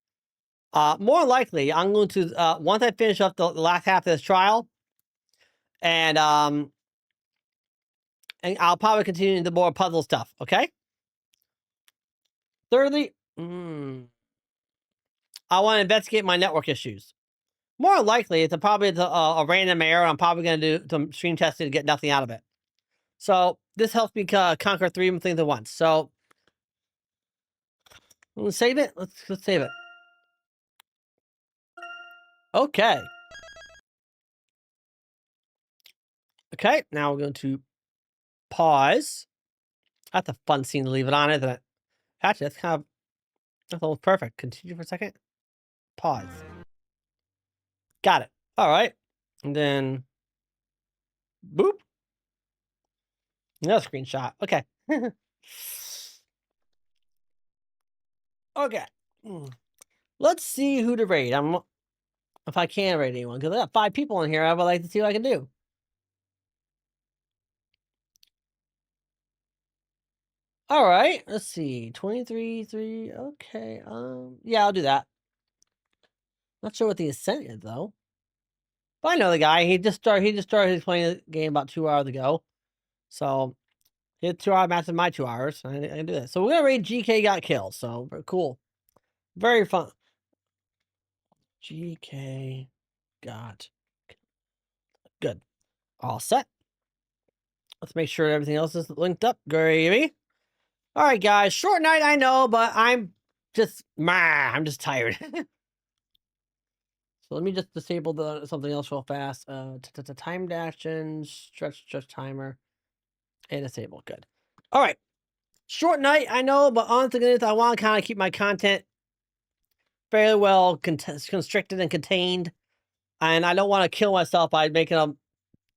More likely, I'm going to, once I finish up the last half of this trial, and I'll probably continue into more puzzle stuff, okay? Thirdly, I want to investigate my network issues. More likely, it's probably a random error. I'm probably going to do some stream testing to get nothing out of it. So this helps me conquer 3 things at once. So let's save it. Let's save it. Okay. Okay, now we're going to pause. That's a fun scene to leave it on, isn't it? Actually, that's almost perfect. Continue for a second. Pause. Got it. All right. And then, boop. Another screenshot. Okay. Okay. Let's see who to raid. If I can raid anyone, because I got 5 people in here. I would like to see what I can do. All right. Let's see. 23, okay. Yeah, I'll do that. Not sure what the ascent is though. But I know the guy. He just started playing the game about 2 hours ago. So his 2 hour match is my 2 hours. I can do that. So we're gonna raid GK got killed. So cool. Very fun. GK got good. All set. Let's make sure everything else is linked up. Gravy. All right, guys. Short night, I know, but I'm just tired. So let me just disable something else real fast. Timed actions, stretch timer, and disable. Good. All right. Short night, I know, but honestly, I want to kind of keep my content fairly well constricted and contained, and I don't want to kill myself by doing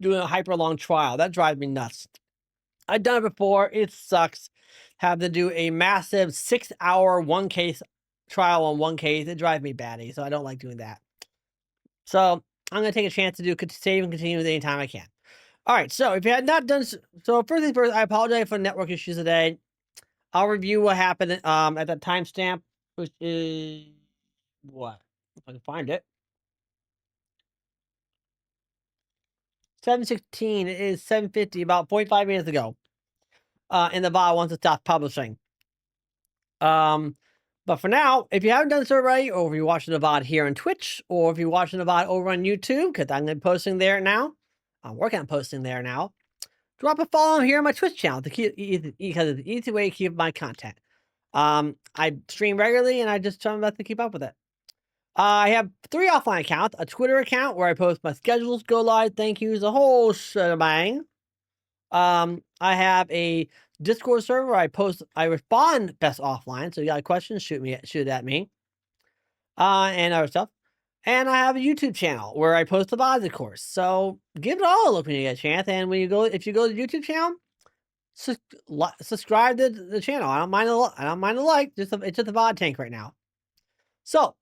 a hyper long trial. That drives me nuts. I've done it before. It sucks. Have to do a massive 6-hour one case trial on one case. It drives me batty, so I don't like doing that. So I'm going to take a chance to save and continue anytime I can. All right, so if you had not done so, first things first, I apologize for network issues today. I'll review what happened at that timestamp, which is what? If I can find it. 7:16. It is 7:50, about 45 minutes ago. In the VOD once it stops publishing. But for now, if you haven't done so already, or if you're watching the VOD here on Twitch, or if you're watching the VOD over on YouTube, because I'm going to be posting there now. I'm working on posting there now. Drop a follow here on my Twitch channel because it's the easy way to keep my content. I stream regularly, and I just try my best to keep up with it. I have 3 offline accounts: a Twitter account where I post my schedules, go live, thank yous, the whole shebang. I have a Discord server where I respond best offline. So you got questions, shoot it at me. And other stuff. And I have a YouTube channel where I post the VODs, of course. So give it all a look when you get a chance. And when you go, if you go to the YouTube channel, subscribe to the channel. I don't mind a like. It's just a VOD tank right now. So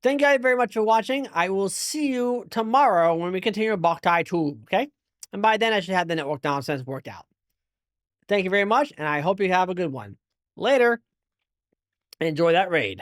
thank you guys very much for watching. I will see you tomorrow when we continue Boktai 2. Okay, and by then I should have the network nonsense worked out. Thank you very much, and I hope you have a good one. Later. Enjoy that raid.